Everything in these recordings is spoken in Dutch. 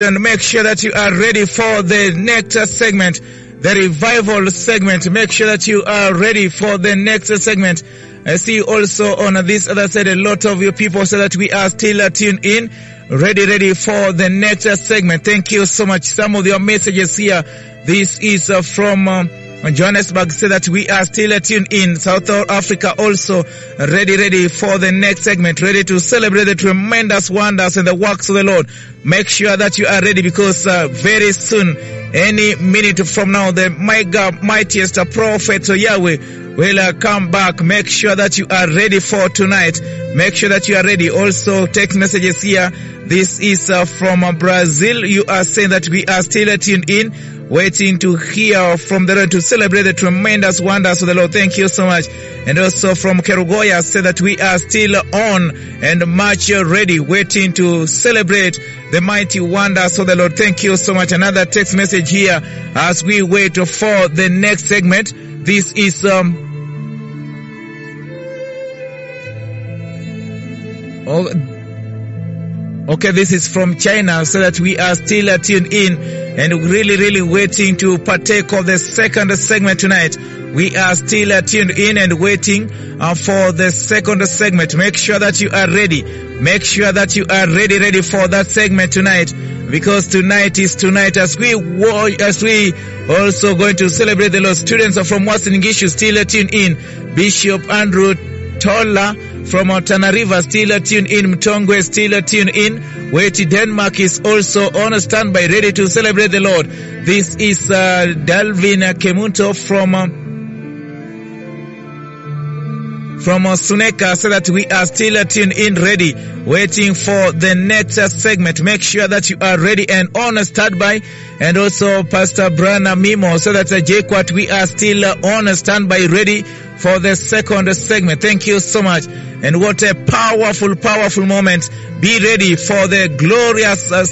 And make sure that you are ready for the next segment, the revival segment. Make sure that you are ready for the next segment. I see also on this other side, a lot of you people say that we are still tuned in, ready for the next segment. Thank you so much. Some of your messages here. This is from Johannesburg, say that we are still tuned in. South Africa also ready for the next segment, ready to celebrate the tremendous wonders and the works of the Lord. Make sure that you are ready, because very soon, any minute from now, the mightiest prophet Yahweh will come back. Make sure that you are ready for tonight. Make sure that you are ready. Also, text messages here. This is from Brazil. You are saying that we are still tuned in, waiting to hear from the Lord, to celebrate the tremendous wonders of the Lord. Thank you so much. And also from Kerugoya, say that we are still on and much ready, waiting to celebrate the mighty wonders of the Lord. Thank you so much. Another text message here as we wait for the next segment. This is okay, this is from China, so that we are still tuned in and really waiting to partake of the second segment tonight. We are still tuned in and waiting for the second segment. Make sure that you are ready. Make sure that you are ready for that segment tonight, because tonight is tonight. As we also going to celebrate the Lord. Students from Western Gishu still tuned in. Bishop Andrew Tola from Tana River still tuned in. Mtongwe still tuned in. Weti Denmark is also on standby, ready to celebrate the Lord. This is Dalvin Kemunto from Suneka, so that we are still tuned in, ready, waiting for the next segment. Make sure that you are ready and on standby. And also Pastor Brana Mimo, so that Jaquat, we are still on standby, ready for the second segment. Thank you so much. And what a powerful moment. Be ready for the glorious for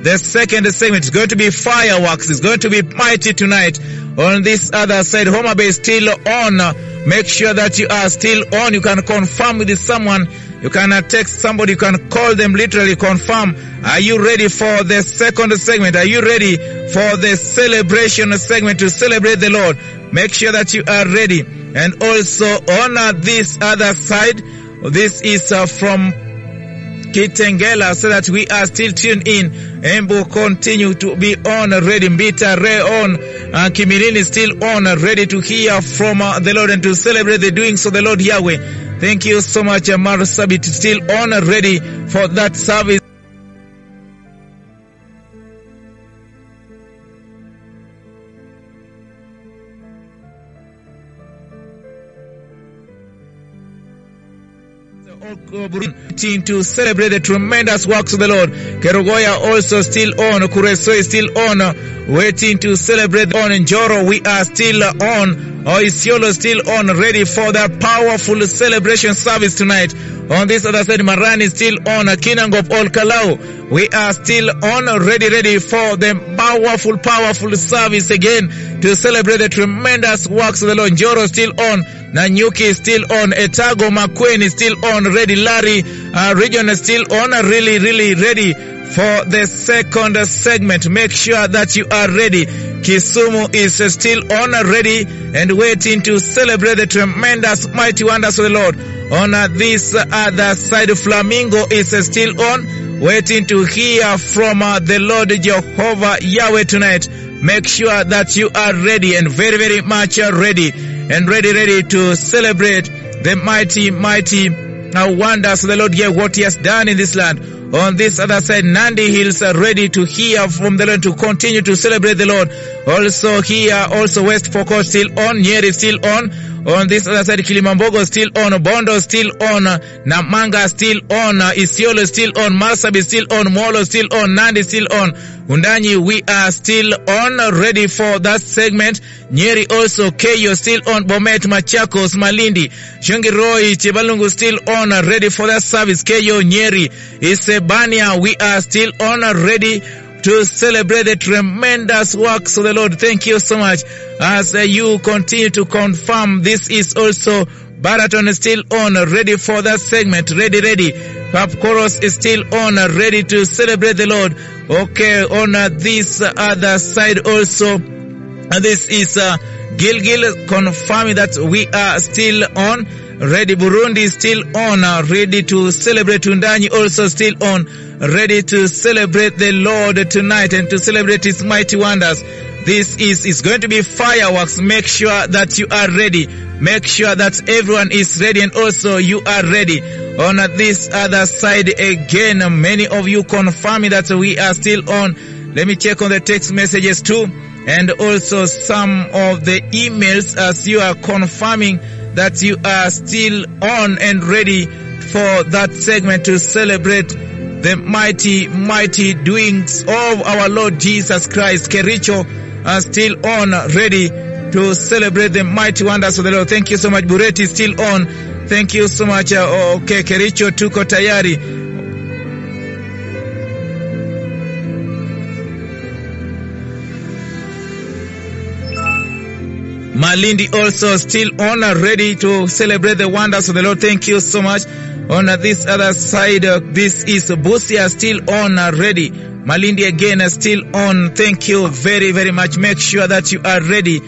the second segment. It's going to be fireworks. It's going to be mighty tonight. On this other side, Homa Bay is still on. Make sure that you are still on. You can confirm with someone. You can text somebody. You can call them, literally confirm. Are you ready for the second segment? Are you ready for the celebration segment, to celebrate the Lord? Make sure that you are ready. And also on this other side, this is from Kitengela, so that we are still tuned in and will continue to be on, ready. Mbita Re on, Kimilini still on, ready to hear from the Lord and to celebrate the doings of the Lord Yahweh. Thank you so much. Marsabit still on, ready for that service. To celebrate the tremendous works of the Lord. Kerugoya also still on. Kureso is still on, waiting to celebrate. On Njoro, we are still on. Isiolo still on, ready for the powerful celebration service tonight. On this other side, Maran is still on. Kinangop Ol Kalau, we are still on, ready for the powerful service again, to celebrate the tremendous works of the Lord. Njoro still on. Nanyuki is still on. Etago Makwen is still on, ready. Larry region is still on, really ready for the second segment. Make sure that you are ready. Kisumu is still on, ready and waiting to celebrate the tremendous mighty wonders of the Lord. On this other side, Flamingo is still on, waiting to hear from the Lord Jehovah Yahweh tonight. Make sure that you are ready and very much ready, and ready to celebrate the mighty wonders of the Lord, what He has done in this land. On this other side, Nandi Hills are ready to hear from the Lord, to continue to celebrate the Lord. Also here, also West Pokot still on, Nyeri still on. On this other side, Kilimambogo still on, Bondo still on, Namanga still on, Isiolo still on, Marsabit still on, Molo still on, Nandi still on, Undanyi, we are still on, ready for that segment. Nyeri also, Keyo still on, Bomet, Machakos, Malindi, Shungiroi, Chibalungu still on, ready for that service. Keyo, Nyeri, Isebania, we are still on, ready to celebrate the tremendous works of the Lord. Thank you so much. As you continue to confirm, this is also Baraton is still on, ready for that segment. Ready. Pop chorus is still on, ready to celebrate the Lord. Okay, on this other side also, this is Gilgil confirming that we are still on. Ready. Burundi is still on, ready to celebrate. Undanyi also still on, ready to celebrate the Lord tonight and to celebrate His mighty wonders. This is going to be fireworks. Make sure that you are ready. Make sure that everyone is ready and also you are ready. On this other side again, many of you confirming that we are still on. Let me check on the text messages too, and also some of the emails as you are confirming that you are still on and ready for that segment to celebrate the mighty doings of our Lord Jesus Christ. Kericho are still on, ready to celebrate the mighty wonders of the Lord. Thank you so much. Bureti still on. Thank you so much. Okay, Kericho tuko tayari. Malindi also still on, ready to celebrate the wonders of the Lord. Thank you so much. On this other side, this is Busia still on, ready. Malindi again still on. Thank you very much. Make sure that you are ready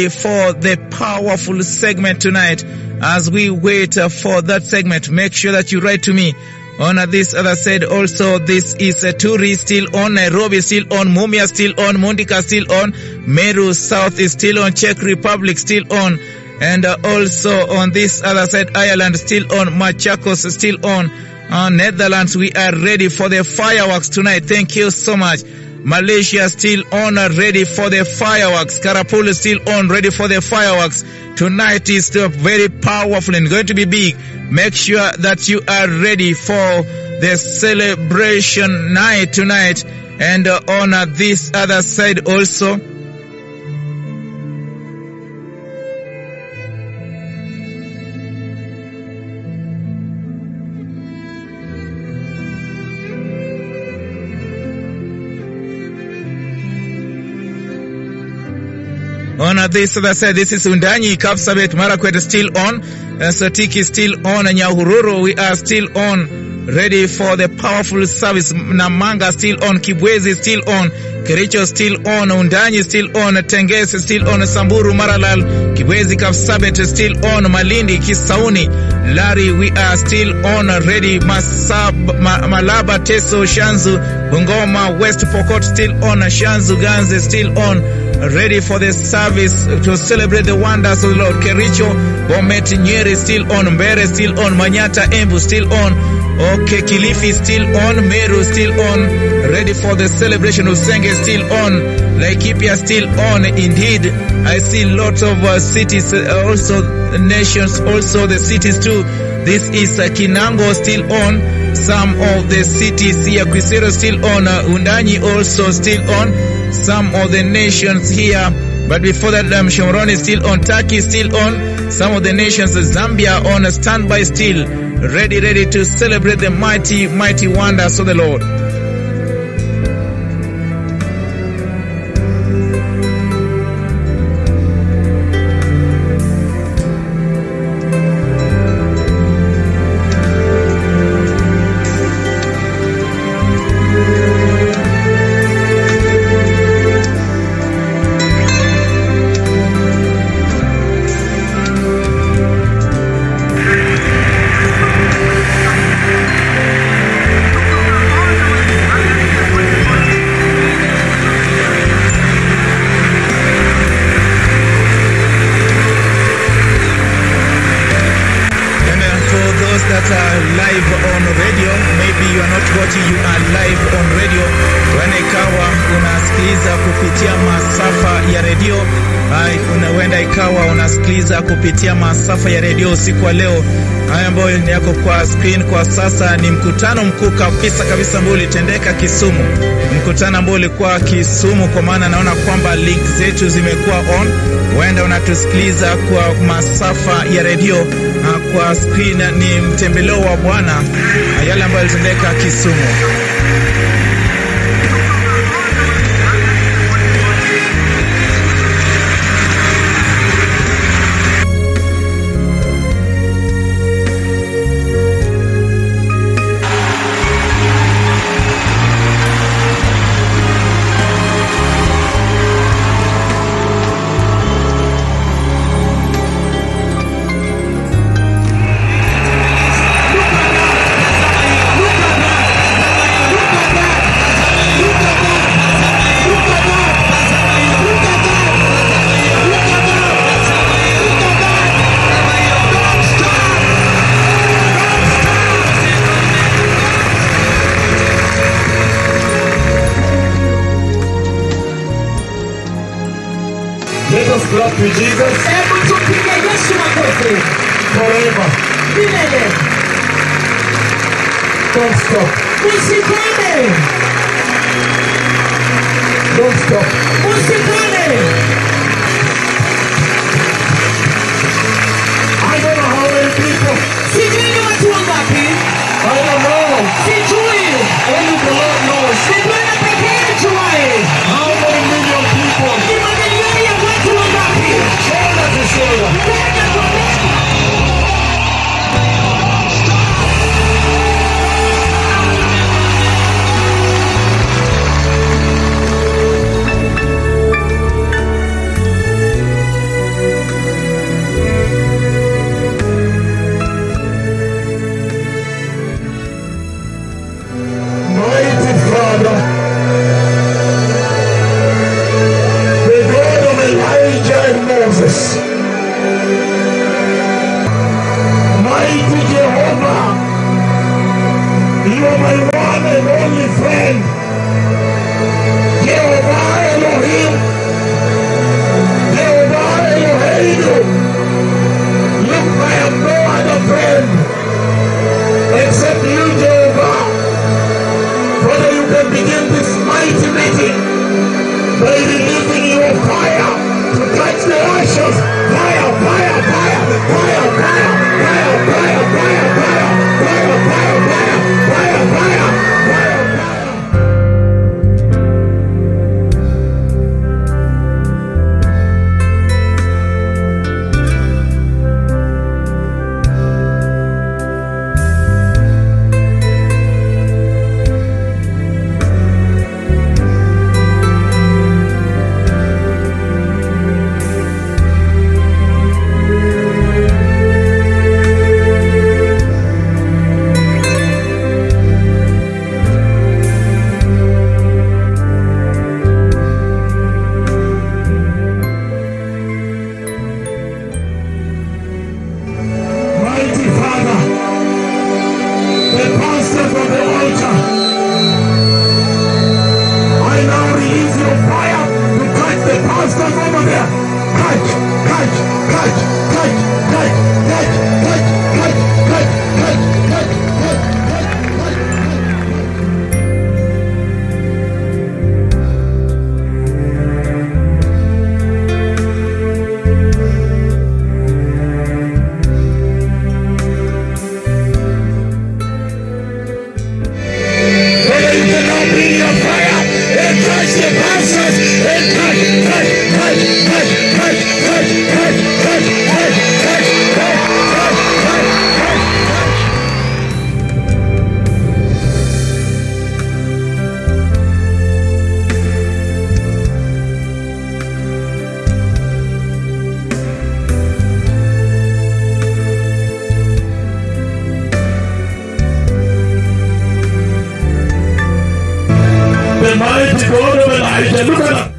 for the powerful segment tonight. As we wait for that segment, make sure that you write to me. On this other side also, this is Turi still on, Nairobi still on, Mumia still on, Mundika still on, Meru South is still on, Czech Republic still on, and also on this other side, Ireland still on, Machakos still on, Netherlands, we are ready for the fireworks tonight. Thank you so much. Malaysia still on, ready for the fireworks. Karapul is still on, ready for the fireworks. Tonight is still very powerful and going to be big. Make sure that you are ready for the celebration night tonight. And on this other side also, on this other side, this is Undanyi, Kapsabet, Marakwet still on, Sotiki still on, Nyahururu, we are still on, ready for the powerful service. Namanga still on, Kibwezi still on, Kericho still on, Undanyi still on, Tenges still on, Samburu, Maralal, Kibwezi, Kapsabet still on, Malindi, Kisauni, Lari, we are still on, ready. Malaba, Teso, Shanzu, Bungoma, West Pokot still on, Shanzu, Ganze still on, ready for the service to celebrate the wonders of the Lord. Kericho, Bomet, Nyeri still on, Mbere still on, Manyata, Embu still on, okay, Kilifi still on, Meru still on, ready for the celebration of Senge still on, Laikipia still on. Indeed, I see lots of cities, also nations, also the cities too. This is Kinango still on, some of the cities here, Kwisero still on, Undanyi also still on, some of the nations here. But before that, Shomron is still on, Turkey still on, some of the nations, Zambia on standby still, ready to celebrate the mighty wonders of the Lord. Kupitia masafa ya redio usiku wa leo. Haya ambayo ni yako kwa screen kwa sasa ni mkutano mkuu kabisa ambao ulitendeka Kisumu. Mkutano ambao ulikuwa Kisumu, kwa maana naona kwamba link zetu zimekuwa on. Wenda unatusikiliza kwa masafa ya redio kwa screen, ni mtembeleo wa Bwana yale ambayo yalitendeka Kisumu. Let us clap to Jesus forever. Don't stop. Don't stop. I don't know how many people. I don't know. Only the Lord knows. How many million people? Shoulder to shoulder. Mighty Jehovah, you are my one and only friend. Jehovah Elohim, Jehovah Eloheinu. Look, I have no other friend except you, Jehovah. Father, you can begin this mighty meeting by releasing your fire to touch the ashes. Fire, fire, fire, fire, fire, fire, fire, fire, fire, fire, fire, fire, fire, fire, fire. The mighty God of Elijah. Look at that.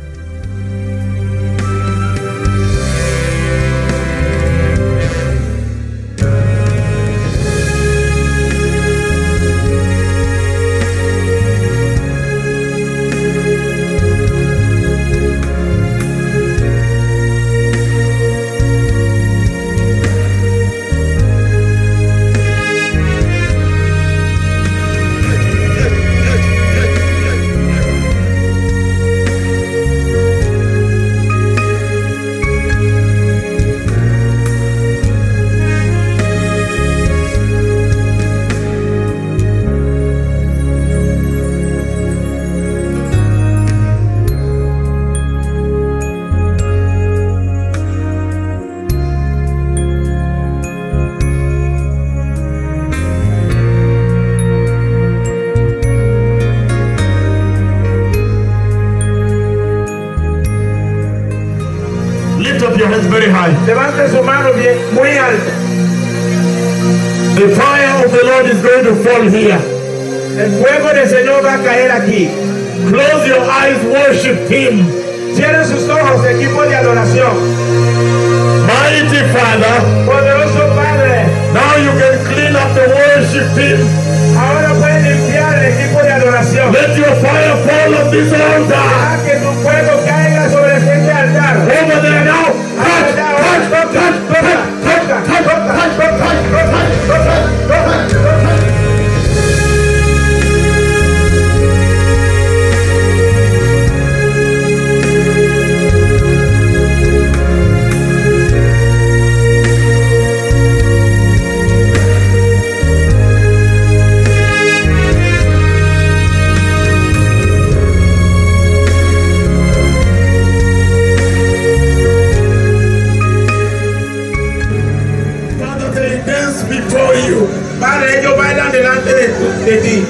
Your hands very high. Levante su mano bien, muy alto. The fire of the Lord is going to fall here. El fuego del Señor va a caer aquí. Close your eyes, worship Him. Cierren sus ojos, equipo de adoración. Mighty Father, poderoso Padre. Now you can clean up the worship team. Ahora pueden limpiar el equipo de adoración. Let your fire fall on this altar. Que tu fuego caiga sobre este altar. Over there now.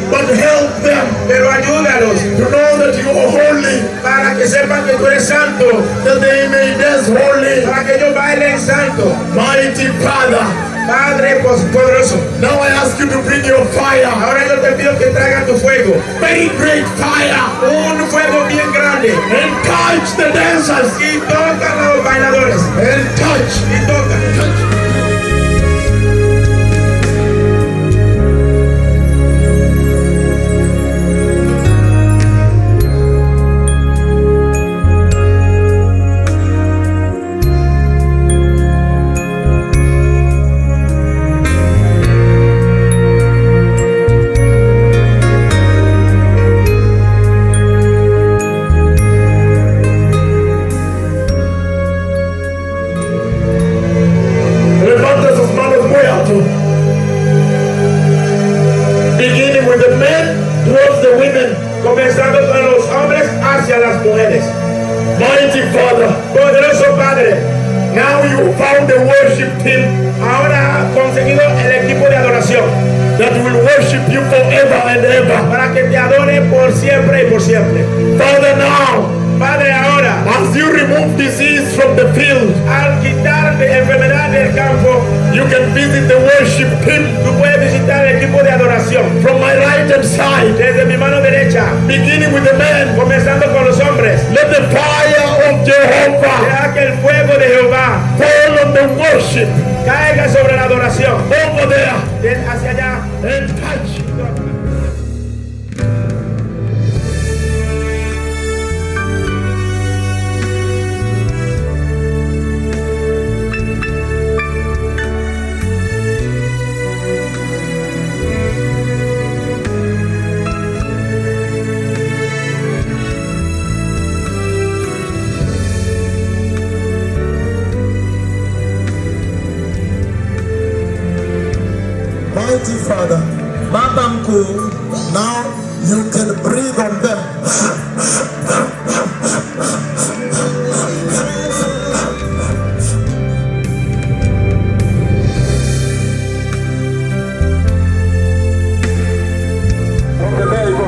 But help them, pero ayúdalos, to know that you are holy, para que sepan que tú eres santo, that they may dance holy, para que ellos bailen santo. Mighty Father, Padre poderoso. Now I ask you to bring your fire. Ahora yo te pido que traigan tu fuego. Very great fire. Un fuego bien grande. And touch the dancers. Y toca a los bailadores. And touch. Y toca. Touch. Comenzando con los hombres hacia las mujeres. Mighty Father, poderoso Padre. Now you found the worship team. Ahora ha conseguido el equipo de adoración. That will worship you forever and ever. Para que te adore por siempre y por siempre. Father, now. Padre, ahora. As you remove disease from the field. Al quitar la enfermedad del campo. You can visit the worship team. Tú puedes visitar el equipo de adoración. From my right hand side. Desde mi mano derecha. Beginning with the men. Comenzando con los hombres. Let the fire of Jehovah. Deja que el fuego de Jehová. Fall on the worship. Caiga sobre la adoración. Over there. Hacia allá. And touch. Mighty Father, Baba mkuu, now you can breathe on them. Okay, there you go.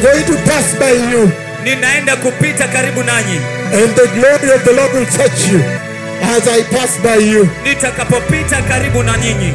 going to pass by you. Ninaenda kupita karibu nanyi. And the glory of the Lord will touch you as I pass by you. Nitakapopita karibu na nyinyi.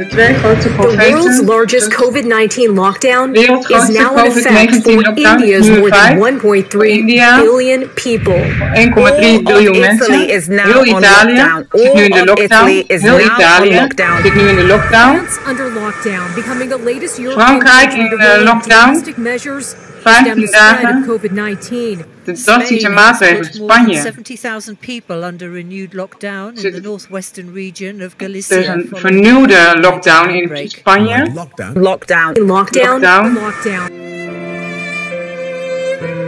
twee grootste The world's profeten. largest COVID-19 lockdown is Wereldgrootste now in effect COVID-19 for lockdown is India's nu in more than feit. 1.3 India. billion people. 1,3 biljoen mensen. Heel Italië zit nu in de lockdown. Heel Italië zit nu in de lockdown. France under lockdown, becoming the latest European Frankrijk country in to roll out lockdown. drastic measures to 15 stem the spread dagen. of COVID-19. De drastische maatregelen. Spanje. 70,000 people under renewed lockdown in the northwestern region of Er is Galicia. een vernieuwde lockdown in Spanje. Lockdown.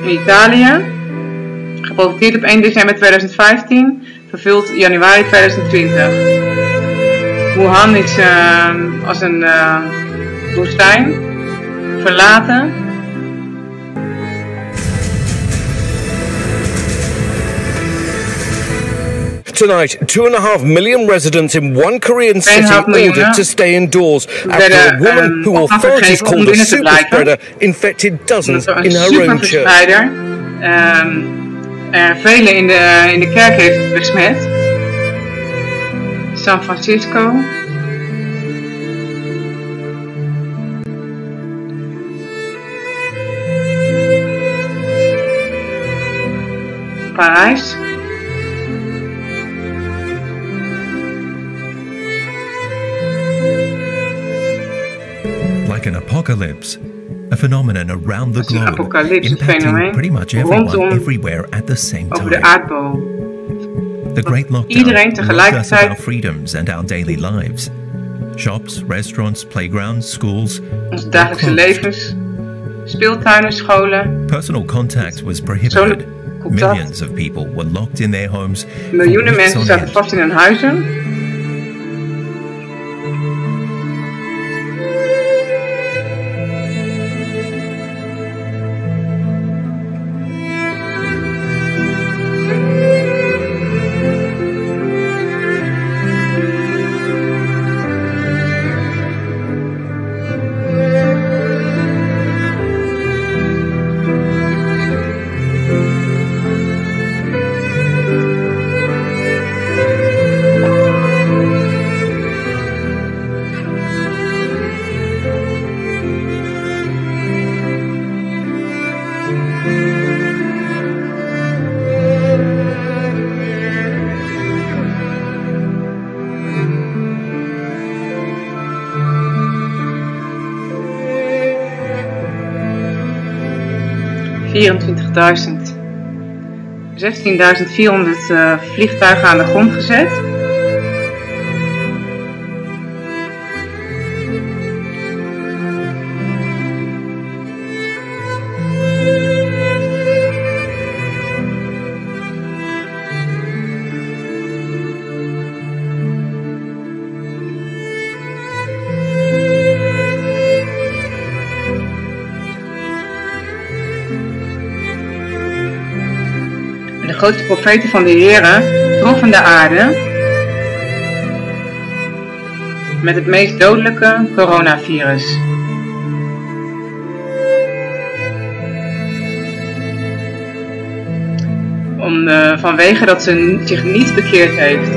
In Italië. Geprofiteerd op 1 december 2015. Vervuld januari 2020. Wuhan is als een woestijn. Verlaten. Tonight, 2.5 million residents in one Korean city ordered to stay indoors after a woman who authorities called a super spreader infected dozens in her own church. Velen in de kerk heeft besmet. San Francisco. Parijs. Like an apocalypse, a phenomenon around the globe, Apocalypse impacting pretty much everyone everywhere at the same over de time. aardbol. The Great Iedereen Lockdown robbed us of tegelijkertijd our freedoms and our daily lives. Shops, restaurants, playgrounds, schools. Onze dagelijkse levens, speeltuinen, scholen. Personal contact was prohibited. Millions of people were locked in their homes. Miljoenen mensen zaten vast in hun huizen. $24.000. 16.400 vliegtuigen aan de grond gezet. De grootste profeten van de Heere troffen de aarde met het meest dodelijke coronavirus. Vanwege dat ze zich niet bekeerd heeft.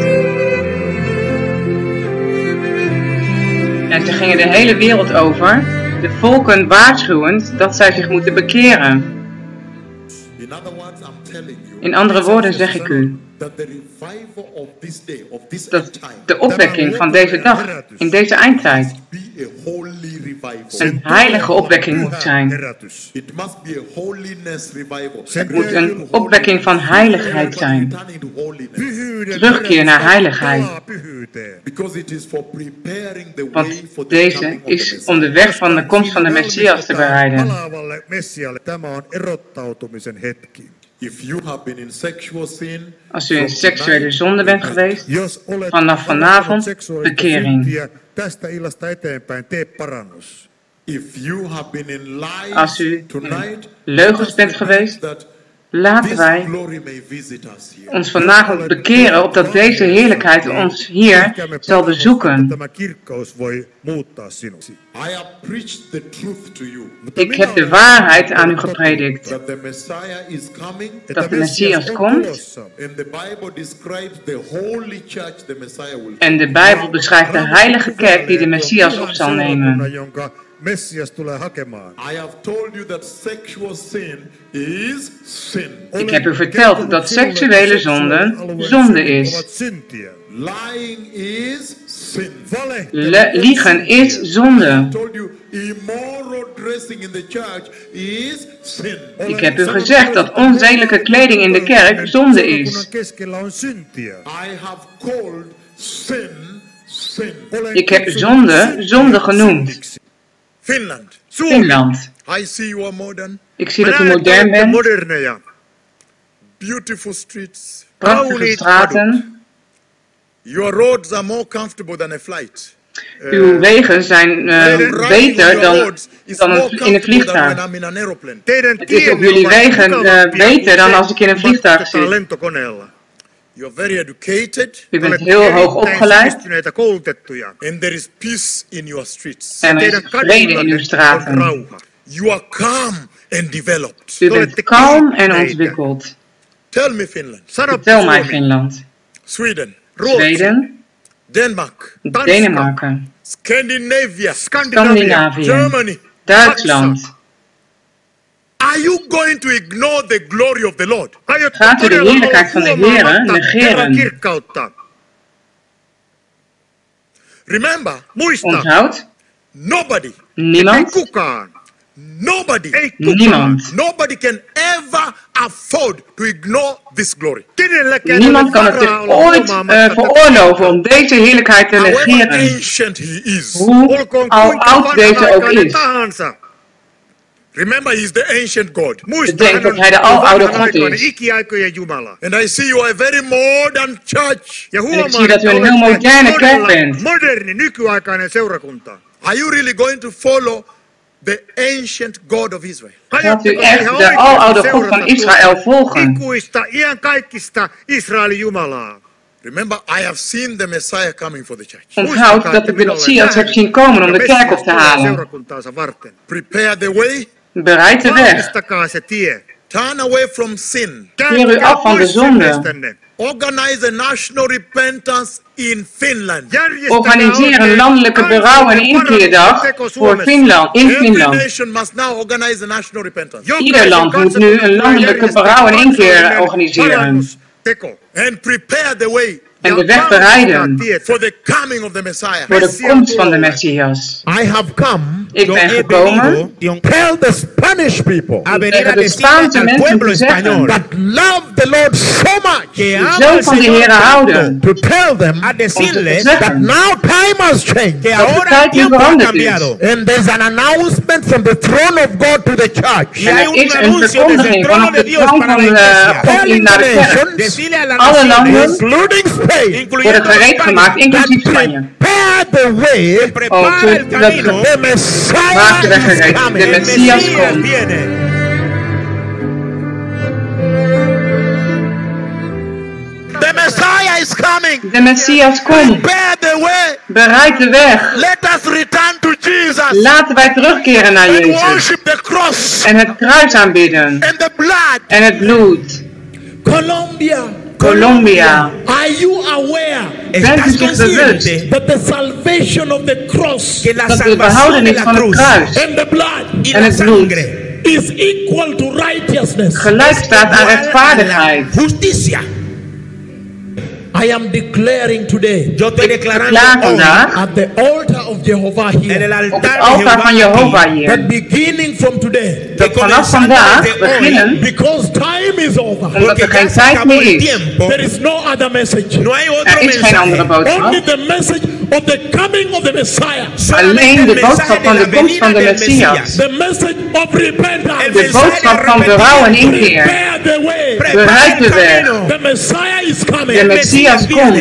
En ze gingen de hele wereld over, de volken waarschuwend dat zij zich moeten bekeren. In andere woorden zeg ik u dat de opwekking van deze dag, in deze eindtijd, een heilige opwekking moet zijn. Het moet een opwekking van heiligheid zijn. Terugkeer naar heiligheid. Want deze is om de weg van de komst van de Messias te bereiden. Als u in seksuele zonde bent geweest, vanaf vanavond bekering. Als u in leugens bent geweest, Laten wij ons vandaag bekeren opdat deze heerlijkheid ons hier zal bezoeken. Ik heb de waarheid aan u gepredikt. Dat de Messias komt. En de Bijbel beschrijft de heilige kerk die de Messias op zal nemen. Ik heb u verteld dat seksuele zonde is. Liegen is zonde. Ik heb u gezegd dat onzedelijke kleding in de kerk zonde is. Ik heb zonde genoemd. Finland. Ik zie dat u modern bent. Prachtige straten. Uw wegen zijn beter dan in een vliegtuig. Het is op jullie wegen beter dan als ik in een vliegtuig zit. U bent heel hoog opgeleid. En er is vrede in uw straten. U bent kalm en ontwikkeld. Vertel mij Finland. Zweden. Denemarken. Scandinavië. Duitsland. Gaat u de heerlijkheid van de Heere negeren? Onthoud. Niemand. Nobody can ever afford to ignore this glory. Niemand kan het zich ooit veroorloven om deze heerlijkheid te negeren. Hoe oud deze ook is. Remember, he is the ancient God. Bedenk dat hij de aloude God is. And I see you are a very modern church. En ik zie dat u een heel moderne kerk bent. Are you really going to follow the ancient God of Israel? Gaat u echt de aloude God van Israël volgen? Remember, I have seen the Messiah coming for the church. Onthoud dat ik de Messias heb zien komen om de kerk op te halen. Prepare the way. Bereid de weg. Turn away from sin. Keer u af van de zonde. Organize a national repentance in Finland. Organiseer een landelijke berouw- en inkeerdag voor Finland, in Finland. Ieder land moet nu een landelijke berouw- en inkeer organiseren. En de weg bereiden voor de komst van de Messias. Ik ben gekomen tegen de Spaanse mensen te zeggen die zo van de Heer houden, om te zeggen dat de tijd nu veranderd is. And there's an announcement from the throne of God to the church. En er is een verkondiging vanaf de troon van God naar de kerk. Alle landen worden gereed gemaakt, inclusief Spanje. Maak de weg gereed. De Messias komt. The Messiah is coming. De Messias komt. Bereid de weg. Let us return to Jesus. Laten wij terugkeren naar Jezus. En het kruis aanbidden. And the blood. En het bloed. Colombia. Are you aware Bent u zich bewust that the salvation of the cross dat de behoudenis van het kruis and the blood en het bloed is equal to righteousness? gelijk staat aan rechtvaardigheid? Justicia. I am declaring today. Ik verklaar vandaag at the altar of Jehovah here. op het altaar van Jehovah hier. That beginning from today. Dat vanaf vandaag beginnen. Because time is over. Omdat er geen tijd meer is. There is no other message. Er is geen andere boodschap. Only the message of the coming of the Messiah. Alleen de boodschap van de komst van de Messias. The message of repentance. De boodschap van berouw en inkeer. Bereid de weg. The Messiah is coming. De Messias komt.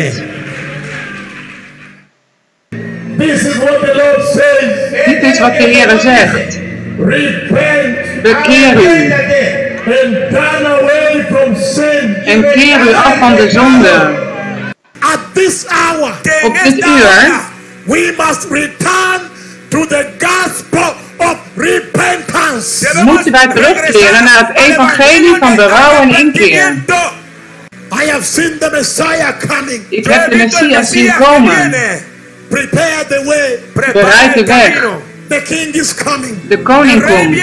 This is what the Lord says. Dit is wat de Heer zegt. Repent. Bekeer u. En keer u af van de zonde. At this hour, op dit uur, we must return to the gospel of repentance. Moeten wij terugkeren naar het evangelie van berouw en inkeer. I have seen the Messiah coming. Ik heb de Messias zien komen. Prepare the way. Bereid de weg. The king is coming. De koning komt.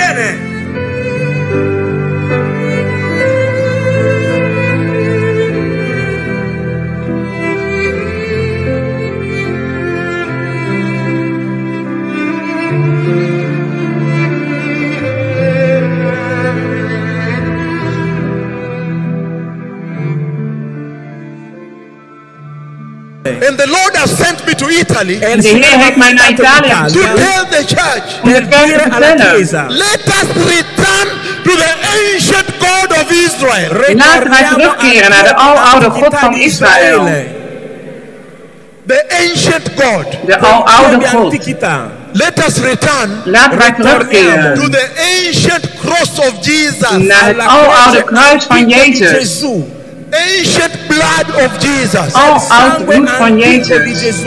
And the Lord has sent me to Italy. En de Heer heeft mij naar Italië to tell the church. Om de kerk te vertellen. Let us return to the ancient God of Israel. Laten wij terugkeren naar de aloude God van Israël. The ancient God. De aloude God. Let us return. Laten wij terugkeren. To the ancient cross of Jesus. Naar het aloude kruis van Jezus. Ancient blood of Jesus. Oud bloed van Jezus.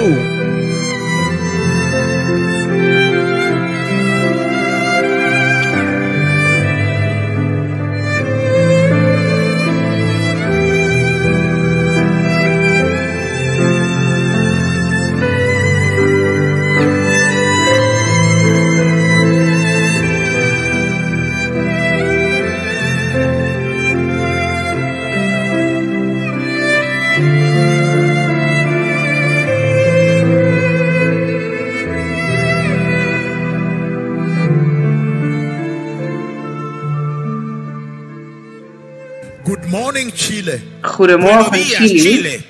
Goedemorgen Chili.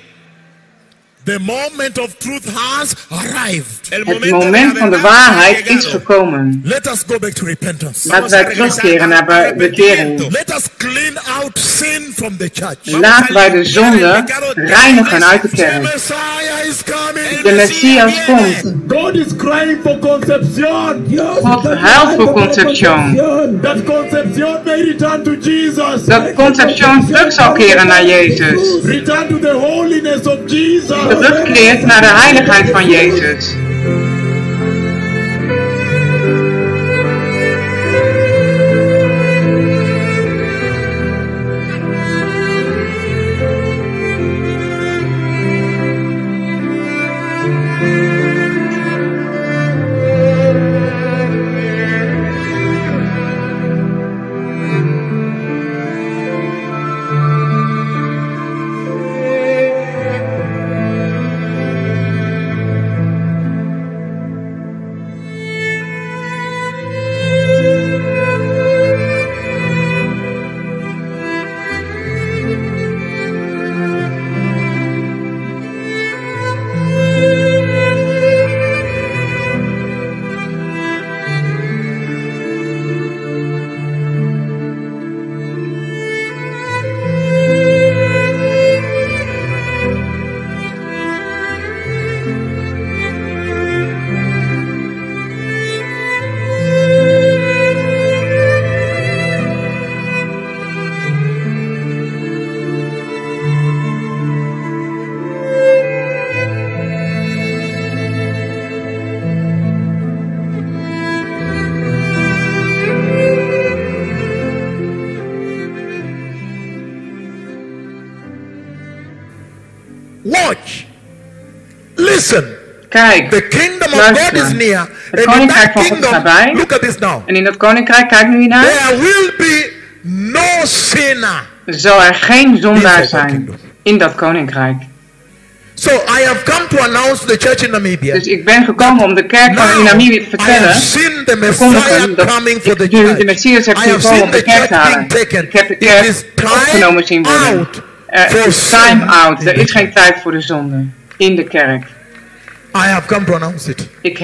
The moment of truth has arrived. Het moment van de waarheid is gekomen. Let us go back to repentance. Laten wij terugkeren naar bekering. Let us clean out sin from the church. Laten wij de zonde reinigen uit de kerk. De Messias komt. God is crying for conception. God huilt voor Conception. That conception may return to Jesus. Dat Conception terug zal keren naar Jezus. Return to the holiness of Jesus. Terugkeert naar de heiligheid van Jezus. Watch. Listen. Kijk, the kingdom of God is near. Het koninkrijk van God is nabij. Look at this now. En in dat koninkrijk, kijk nu hiernaar. There will be no sinner. Zal er geen zondaar zijn in dat koninkrijk. So I have come to announce the church in Namibia. Dus ik ben gekomen om de kerk van Namibië te vertellen. Ik nu de Messias heb zien komen om de kerk te halen. Ik heb de kerk opgenomen zien worden. Er is time out. Er is geen tijd voor de zonde in de kerk. I have come to announce it. Ik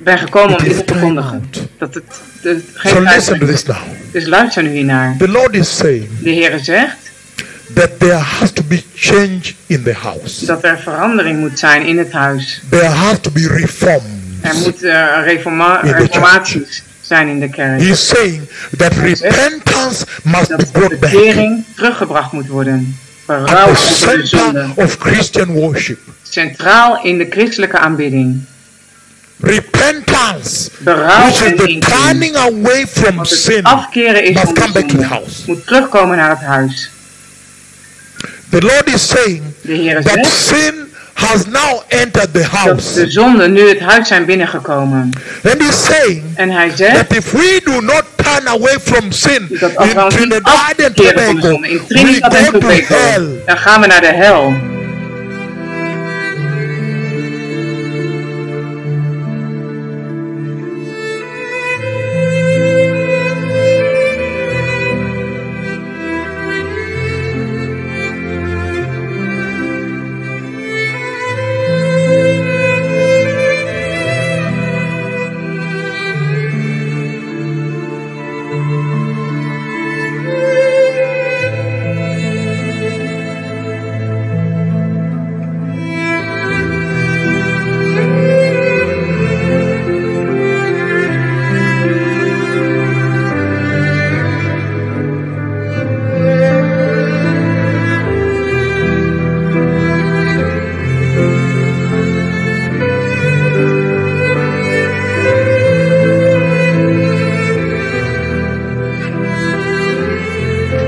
ben gekomen om dit te verkondigen. Dat het geen tijd is. Dus luister nu hiernaar. The Lord is saying. De Heer zegt. That there has to be change in the house. Dat er verandering moet zijn in het huis. There has to be reform. Er moet reformaties zijn in de kerk. He's saying that repentance must be brought back. Bekering teruggebracht moet worden. Berouw over de zonde. Of Christian worship. Centraal in de christelijke aanbidding. Repentance, berouw which is the turning away from sin, afkeren is must come back in the house. Moet terugkomen naar het huis. The Lord is saying that sin has now entered the house. Dat de zonden nu het huis zijn binnengekomen. And he's saying en hij zegt that if we do not turn away from sin in Trinidad and Tobago, we go to hell. Dan gaan we naar de hel.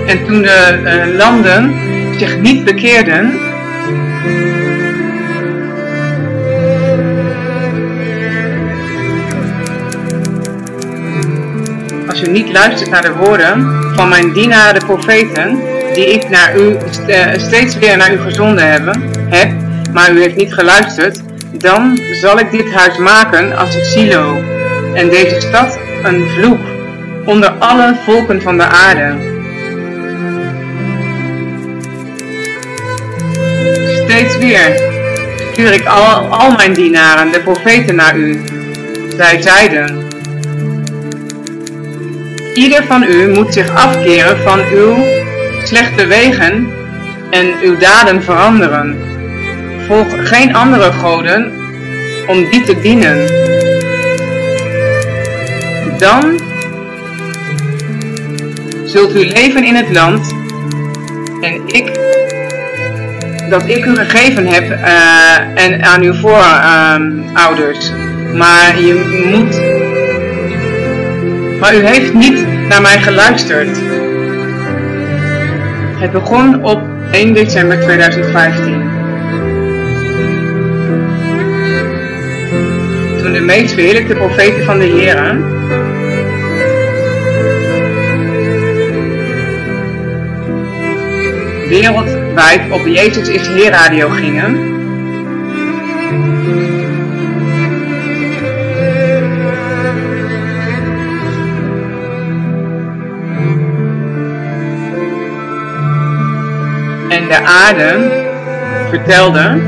En toen de landen zich niet bekeerden, als u niet luistert naar de woorden van mijn dienaren de profeten, die ik naar u steeds weer naar u gezonden heb, maar u heeft niet geluisterd, dan zal ik dit huis maken als een silo en deze stad een vloek onder alle volken van de aarde. Steeds weer stuur ik al mijn dienaren, de profeten, naar u. Zij zeiden: ieder van u moet zich afkeren van uw slechte wegen en uw daden veranderen. Volg geen andere goden om die te dienen. Dan zult u leven in het land dat ik u gegeven heb en aan uw voorouders. Maar u heeft niet naar mij geluisterd. Het begon op 1 december 2015. Toen de meest verheerlijkte profeten van de Heer wereldwijd op Jezus is Heer radio gingen. En de aarde vertelde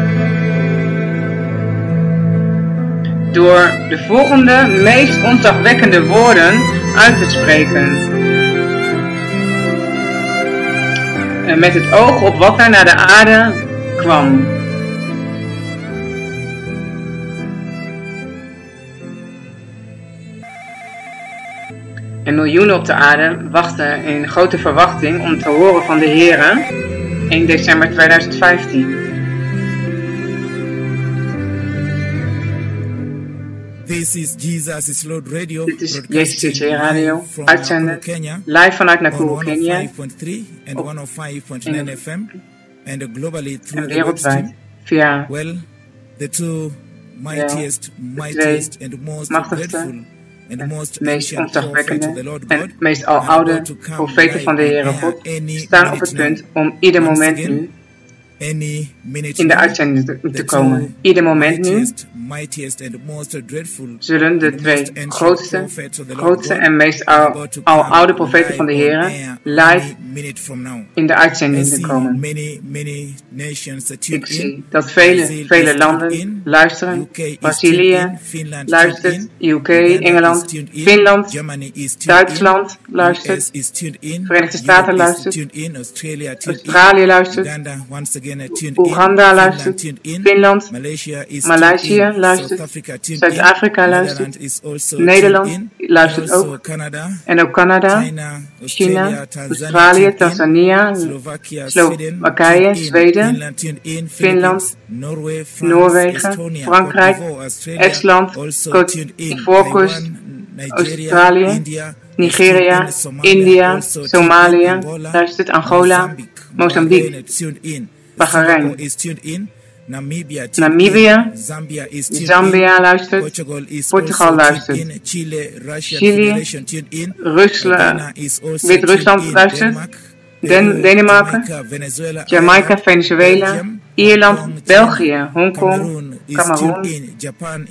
door de volgende meest ontzagwekkende woorden uit te spreken. Met het oog op wat er naar de aarde kwam. En miljoenen op de aarde wachten in grote verwachting om te horen van de Heere 1 december 2015. This is Jesus is Lord Radio. Dit is Jezus is Heer Radio, uitzenden live vanuit Nakuru, Kenia, op 105.9 FM en wereldwijd via de twee machtigste en meest ontzagwekkende en meest aloude profeten van de Heere God staan op het punt om ieder moment nu in de uitzending te komen. Ieder moment nu zullen de twee grootste en meest oude profeten van de Heer live in de uitzending komen. Ik zie dat vele landen luisteren. Brazilië luistert, UK, Engeland, Finland, Duitsland luistert, Verenigde Staten luistert, Australië luistert. Oeganda luistert. Finland. Malaysia luistert. Zuid-Afrika luistert. Nederland luistert ook. En ook Canada. China. Australië. Tanzania. Slowakije. Zweden. Finland. Noorwegen. Frankrijk. Estland. Côte d'Ivoire. Australië. Nigeria, India, Somalië, luistert, Angola, Mozambique, Bahrein, Namibia, Zambia luistert, Portugal luistert, Chili, Wit-Rusland luistert, Denemarken, Jamaica, Venezuela, Ierland, België, Hongkong, Cameroen,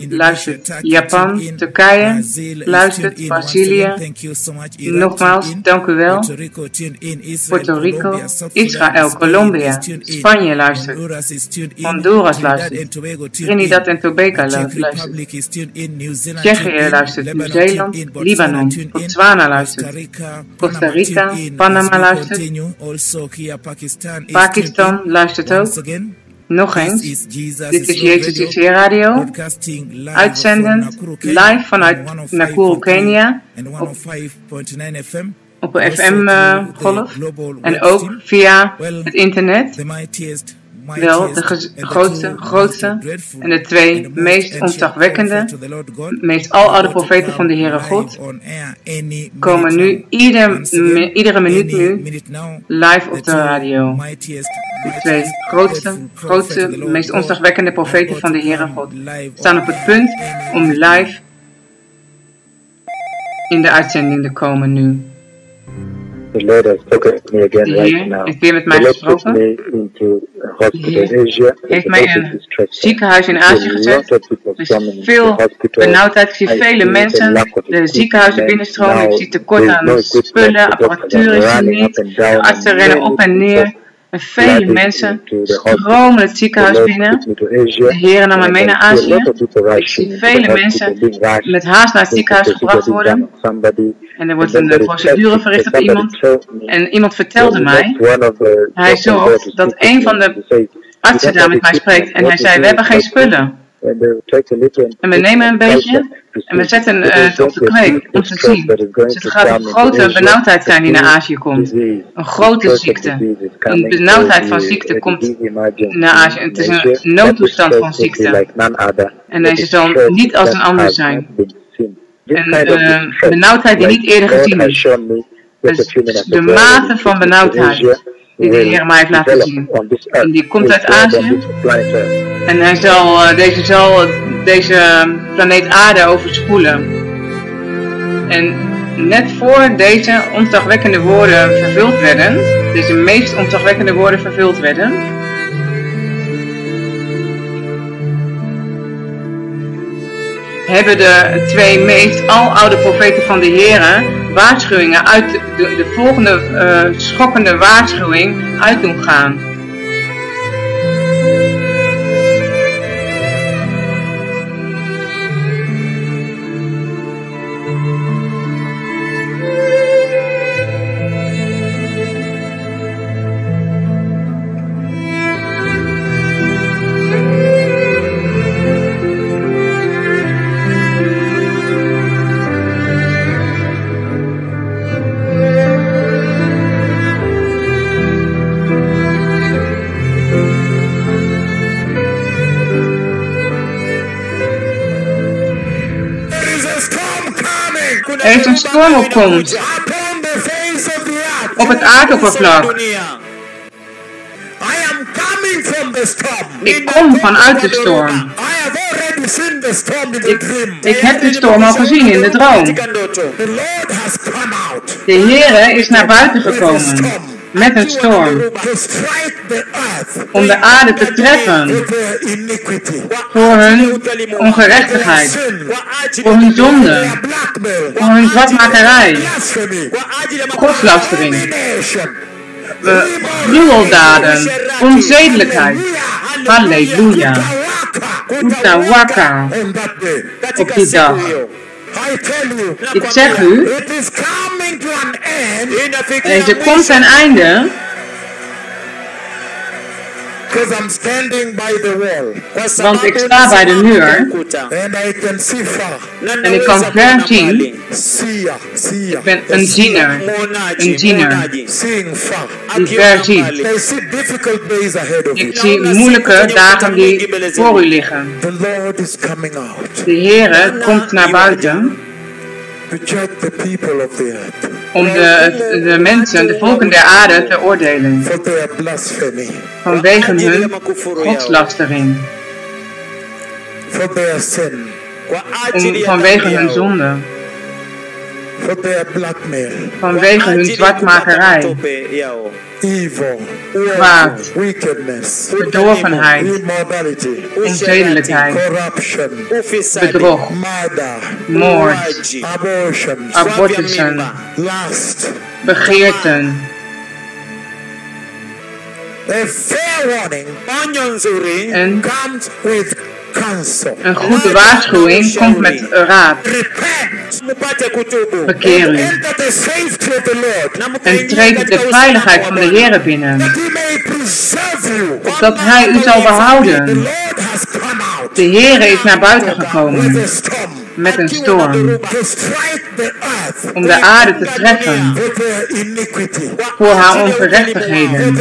luistert, Japan, Turkije, luistert, Brazilië, nogmaals, dank u wel, Puerto Rico, Israël, Colombia, Spanje luistert, Honduras luistert, Trinidad en Tobago luistert, Tsjechië luistert, Nieuw-Zeeland, Libanon, Botswana luistert, Costa Rica, Panama luistert, Pakistan luistert ook. Nog eens, dit is Jezus is hier radio, uitzendend live vanuit Nakuru, Kenia, op een FM-golf en ook via het internet. Wel, de grootste en de twee meest ontzagwekkende, meest aloude profeten van de Heere God komen nu iedere minuut nu live op de radio. De twee grootste, meest ontzagwekkende profeten van de Heere God staan op het punt om live in de uitzending te komen nu. The Lord has spoken to me again right now. Heeft weer met mij gesproken. De Heer heeft mij in een ziekenhuis in Azië gezet. Er is veel benauwdheid. Ik zie vele mensen de ziekenhuizen binnenstromen. Ik zie tekort aan spullen, apparatuur is er niet. De artsen rennen op en neer. En vele mensen stromen het ziekenhuis binnen. De Heer nam mij mee naar Azië. Ik zie vele mensen met haast naar het ziekenhuis gebracht worden. En er wordt een procedure verricht op iemand. En iemand vertelde mij, hij zorgt dat een van de artsen daar met mij spreekt. En hij zei, we hebben geen spullen. En we nemen een beetje en we zetten het op de kweek om te zien. Dus het gaat een grote benauwdheid zijn die naar Azië komt. Een grote ziekte. Een benauwdheid van ziekte komt naar Azië. Het is een noodtoestand van ziekte. En deze zal niet als een ander zijn. Een benauwdheid die niet eerder gezien is. Dus de mate van benauwdheid die de Heer mij heeft laten zien. En die komt uit Azië. En hij zal deze planeet aarde overspoelen. En net voor deze ontzagwekkende woorden vervuld werden, deze meest ontzagwekkende woorden vervuld werden, hebben de twee meest aloude profeten van de Heer waarschuwingen uit de volgende schokkende waarschuwing uit doen gaan. Er is een storm opkomt op het aardoppervlak. Ik kom vanuit de storm. Ik heb de storm al gezien in de droom. De Heere is naar buiten gekomen met een storm om de aarde te treffen voor hun ongerechtigheid, voor hun zonde, voor hun dwasmakerij, godslastering, gruweldaden, onzedelijkheid. Halleluja. Utawaka op die dag. Ik zeg u, er komt een einde Want ik sta bij de muur en ik kan ver zien. Ik ben een ziener die ver ziet. Ik zie moeilijke dagen die voor u liggen. De Heere komt naar buiten om de mensen, de volken der aarde te oordelen vanwege hun godslastering, vanwege hun zonde, vanwege hun zwartmakerij, kwaad, verdorvenheid, onzedelijkheid, bedrog, moord, abortussen, begeerten. En een goede waarschuwing komt met raad. Bekeer u en treed de veiligheid van de Heere binnen, opdat Hij u zal behouden. De Heere is naar buiten gekomen met een storm om de aarde te treffen voor haar ongerechtigheden,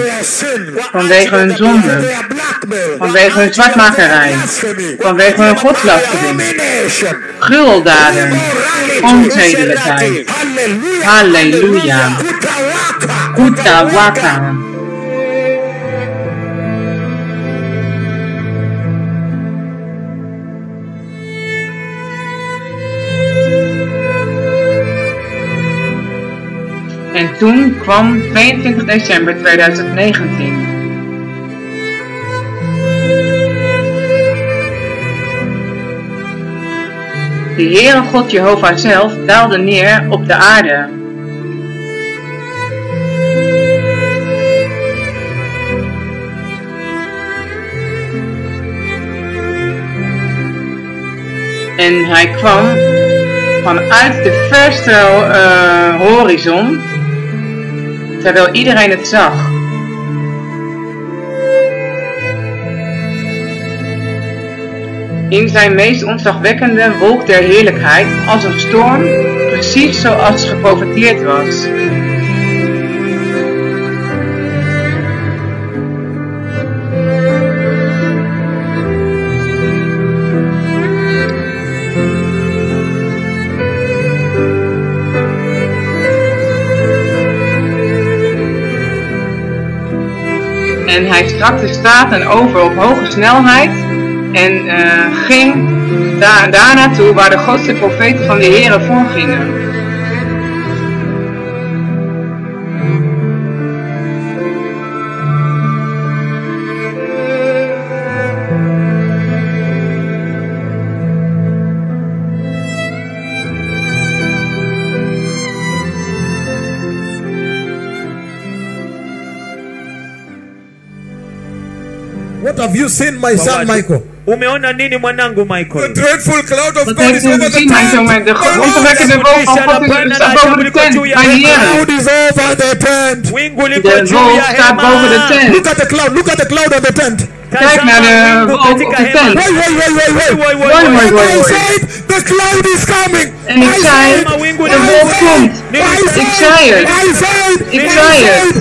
vanwege hun zonde, vanwege hun zwartmakerij, vanwege hun godslastering, gruweldaden, onzedelijkheid. Halleluja. Kutawaka. En toen kwam 22 december 2019. De Heere God Jehovah zelf daalde neer op de aarde. En hij kwam vanuit de verste horizon, terwijl iedereen het zag. In zijn meest ontzagwekkende wolk der heerlijkheid, als een storm, precies zoals geprofeteerd was. En hij strak de straten over op hoge snelheid en ging daar naartoe waar de grootste profeten van de Heere voorgingen. What have you seen, my son Michael? Umeona nini mwanangu Michael? The dreadful cloud of God is over the tent. De onverwekkende wolk van God staat boven de tent bij de Heere. The cloud is over the tent. De wolk staat boven de tent. Look at the cloud. Look at the cloud on the tent. Kijk naar de wolk op de tent. Wait. I said the cloud is coming. En ik zei, de wolk komt. Ik zei het. Ik zei het.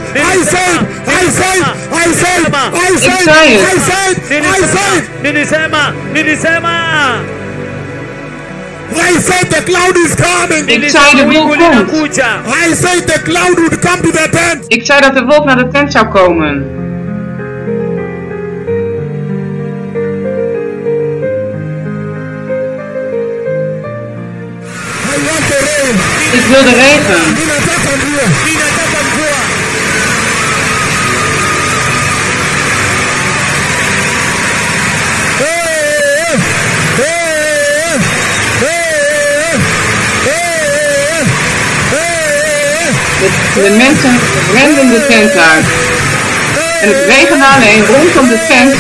I said the cloud is coming. Ik zei de wolk komt. I said the cloud would come to the tent. Ik zei dat de wolk naar de tent zou komen. Ik wil de regen. De mensen renden de tent uit. En het regende alleen rondom de tent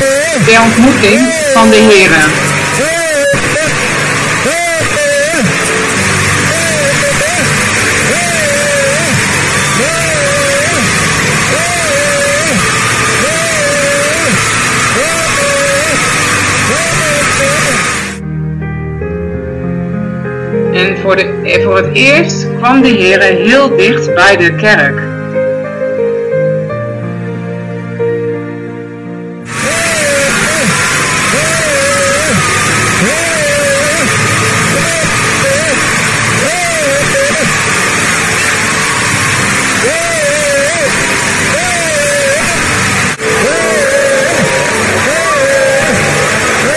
der ontmoeting van de Heere. En voor het eerst kwam de Heer heel dicht bij de kerk.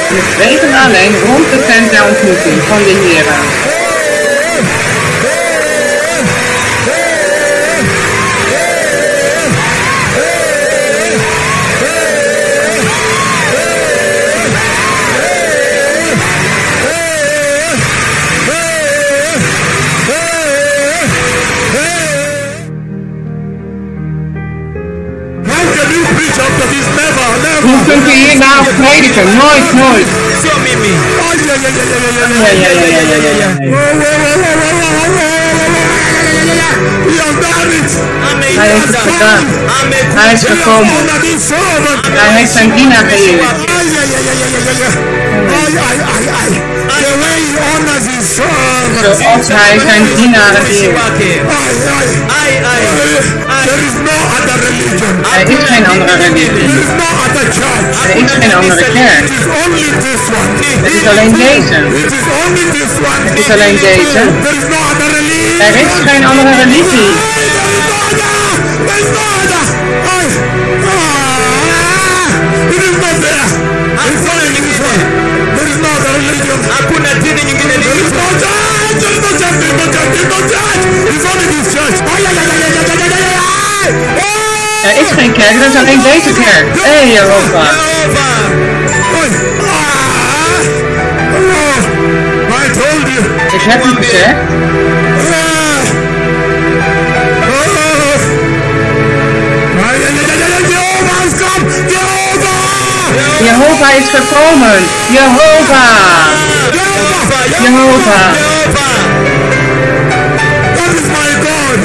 We zwegen alleen rond de tent der ontmoeting van de Heer. Hoe kunt u hier nou prediken? Nooit, nooit. Hij heeft het gedaan. Hij is gekomen. Hij heeft zijn dienaar geëerd. Zoals hij zijn dienaren eert. Er is geen andere religie. Er is geen andere kerk. Het is alleen deze. Het is alleen deze. Er is geen andere religie. Er is geen kerk, er is alleen deze kerk. Hé, Jehovah. Ik heb u gezegd. Jehovah is gekomen. Jehovah. Jehovah. That is my God.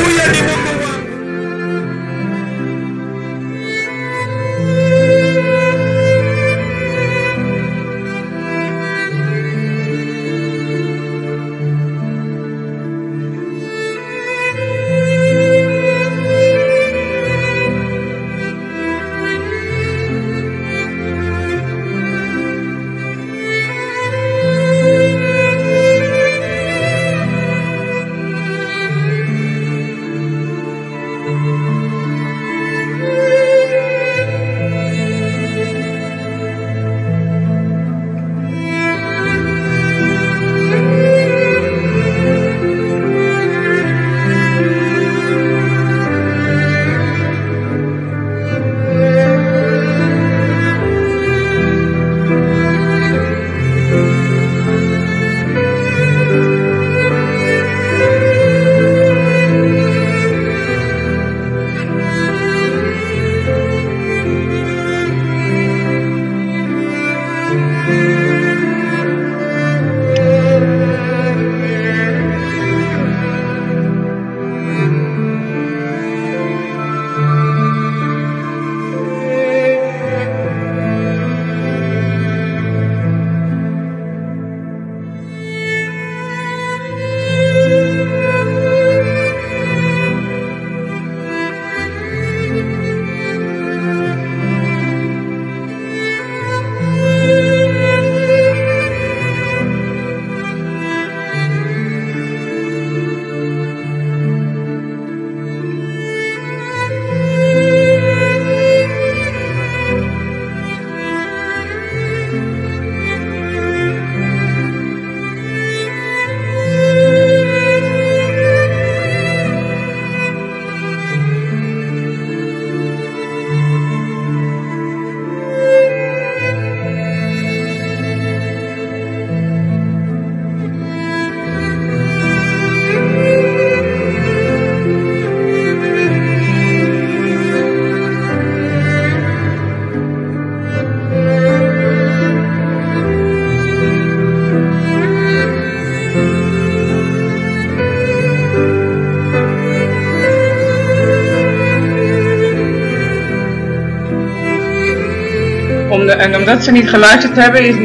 En omdat ze niet geluisterd hebben, is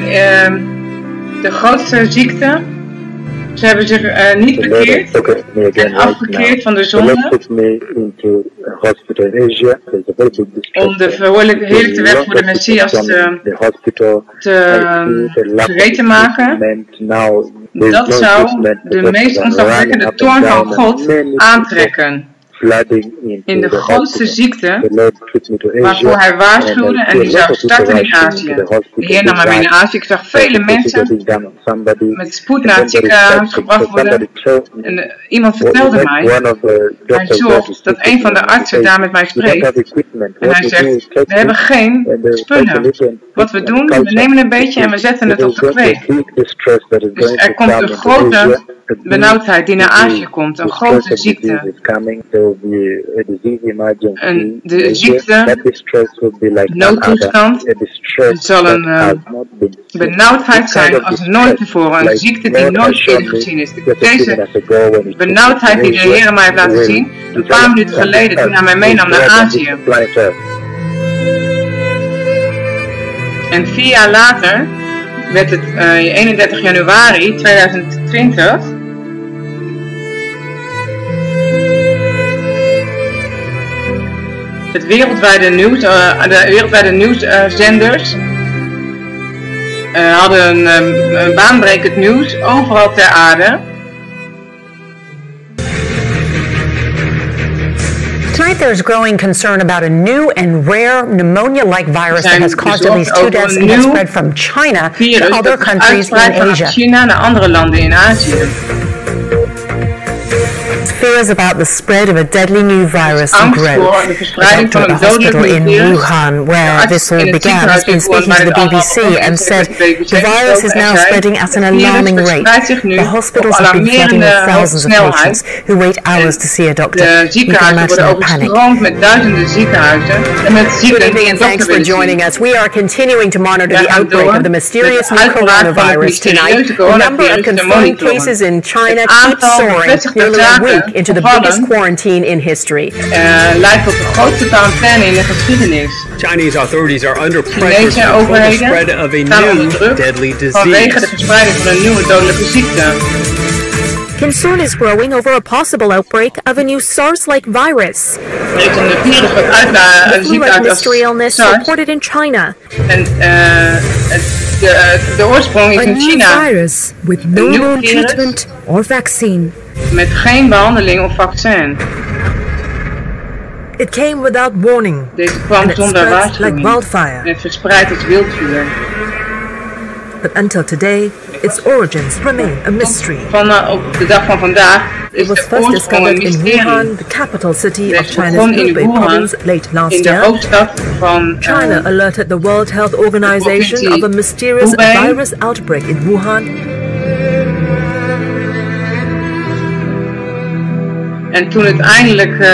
de grootste ziekte Ze hebben zich niet bekeerd en afgekeerd van de zonde om de verheerlijkte weg voor de Messias gereed te maken. Dat zou de meest ontzagwekkende toorn van God aantrekken. In de grootste ziekte waarvoor hij waarschuwde en die zou starten in Azië. De Heer nam mij mee naar Azië. Ik zag vele mensen met spoed naar het ziekenhuis gebracht worden. En iemand vertelde mij, hij zorgt dat een van de artsen daar met mij spreekt. En hij zegt, we hebben geen spullen. Wat we doen, we nemen een beetje en we zetten het op de kweek. Dus er komt een grote benauwdheid die naar Azië komt, een grote ziekte. En de ziekte, noodtoestand, het zal een benauwdheid zijn als nooit tevoren. Een ziekte die nooit eerder gezien is. Deze benauwdheid die de Heer mij heeft laten zien, een paar minuten geleden toen hij mij meenam naar Azië. En 4 jaar later werd het 31 januari 2020... Het wereldwijde nieuws, de wereldwijde nieuwszenders hadden een baanbrekend nieuws overal ter aarde. Tonight there's growing concern about a new and rare pneumonia-like virus that has caused at least 2 deaths and has spread from China to other countries in Asia. China naar andere landen in Azië. Fears about the spread of a deadly new virus grow. A doctor at a hospital in Wuhan, where this all began, has been speaking to the BBC and said the virus is now spreading at an alarming rate. The hospitals have been flooding with thousands of patients who wait hours to see a doctor. You can imagine the panic. Good evening and thanks for joining us. We are continuing to monitor the outbreak of the mysterious new coronavirus tonight. The number of confirmed cases in China keeps soaring, nearly a week into the biggest quarantine in history. Lijkt op de grootste quarantaine in de geschiedenis. Chinese authorities are under pressure for the spread of a new deadly disease. Vanwege de verspreiding van een nieuwe dodelijke ziekte. Concern is growing over a possible outbreak of a new SARS-like virus. Er is een virus wat ziet uit als mystery illness reported in China. En de oorsprong is in China. A new virus with no known treatment or vaccine. Met geen behandeling of vaccin. It came without warning. Deze kwam zonder waarschuwing. Like wildfire. En het verspreidt als wildvuur. But until today, its origins remain a mystery. Op de dag van vandaag is de oorsprong een mysterie. In Wuhan, the capital city of China's Hubei province, late last year. China alerted the World Health Organization of a mysterious virus outbreak in Wuhan. En toen het eindelijk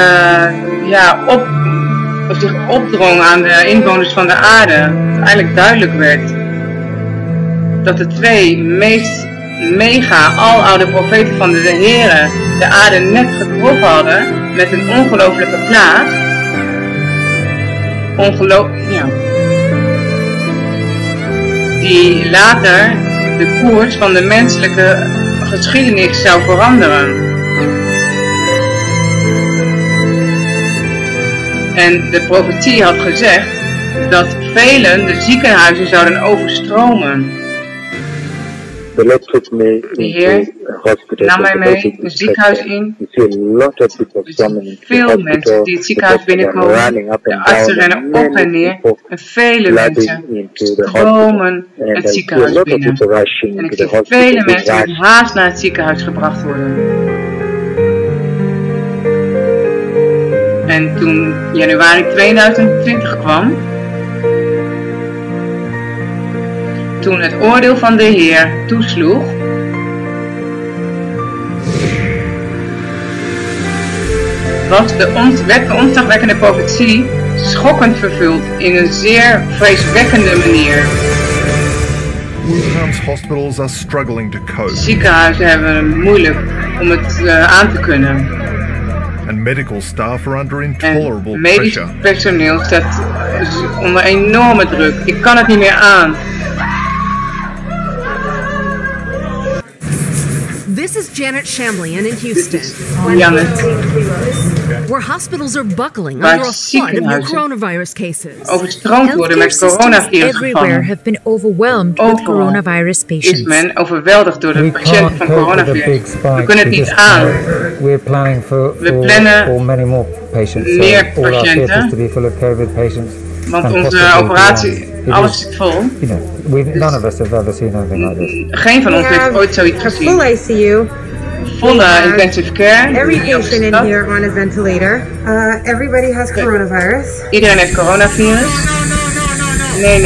zich opdrong aan de inwoners van de aarde, het eindelijk duidelijk werd dat de 2 meest mega aloude profeten van de Heere de aarde net getroffen hadden met een ongelofelijke plaag. Die later de koers van de menselijke geschiedenis zou veranderen. En de profetie had gezegd dat velen de ziekenhuizen zouden overstromen. De Heer nam mij mee het ziekenhuis in. Veel mensen die het ziekenhuis binnenkomen. De artsen rennen op en neer. En vele mensen stromen het ziekenhuis binnen. En ik zie vele mensen met haast naar het ziekenhuis gebracht worden. En toen januari 2020 kwam, toen het oordeel van de Heer toesloeg, werd de ontzagwekkende profetie schokkend vervuld in een zeer vreeswekkende manier. Wuhan's hospitals are struggling to cope. Ziekenhuizen hebben het moeilijk om het aan te kunnen. And medical staff are under intolerable medisch pressure. Personeel staat onder enorme druk. Ik kan het niet meer aan. This is Janet Shamlian in Houston, where hospitals are buckling under a flood of new coronavirus cases. Overstroomd worden met coronavirusgevallen. Have been overwhelmed with coronavirus patients. Is men overweldigd door de patiënten van coronavirus. We kunnen het niet aan. We plannen for many more patiënten. Meer patiënten. Want onze operatie, alles zit vol. None of us have ever seen anything like this. Geen van ons heeft ooit zoiets gezien. Full ICU. Volle intensive care. Every patient in here on a ventilator. Everybody has coronavirus. Iedereen heeft coronavirus. Nee.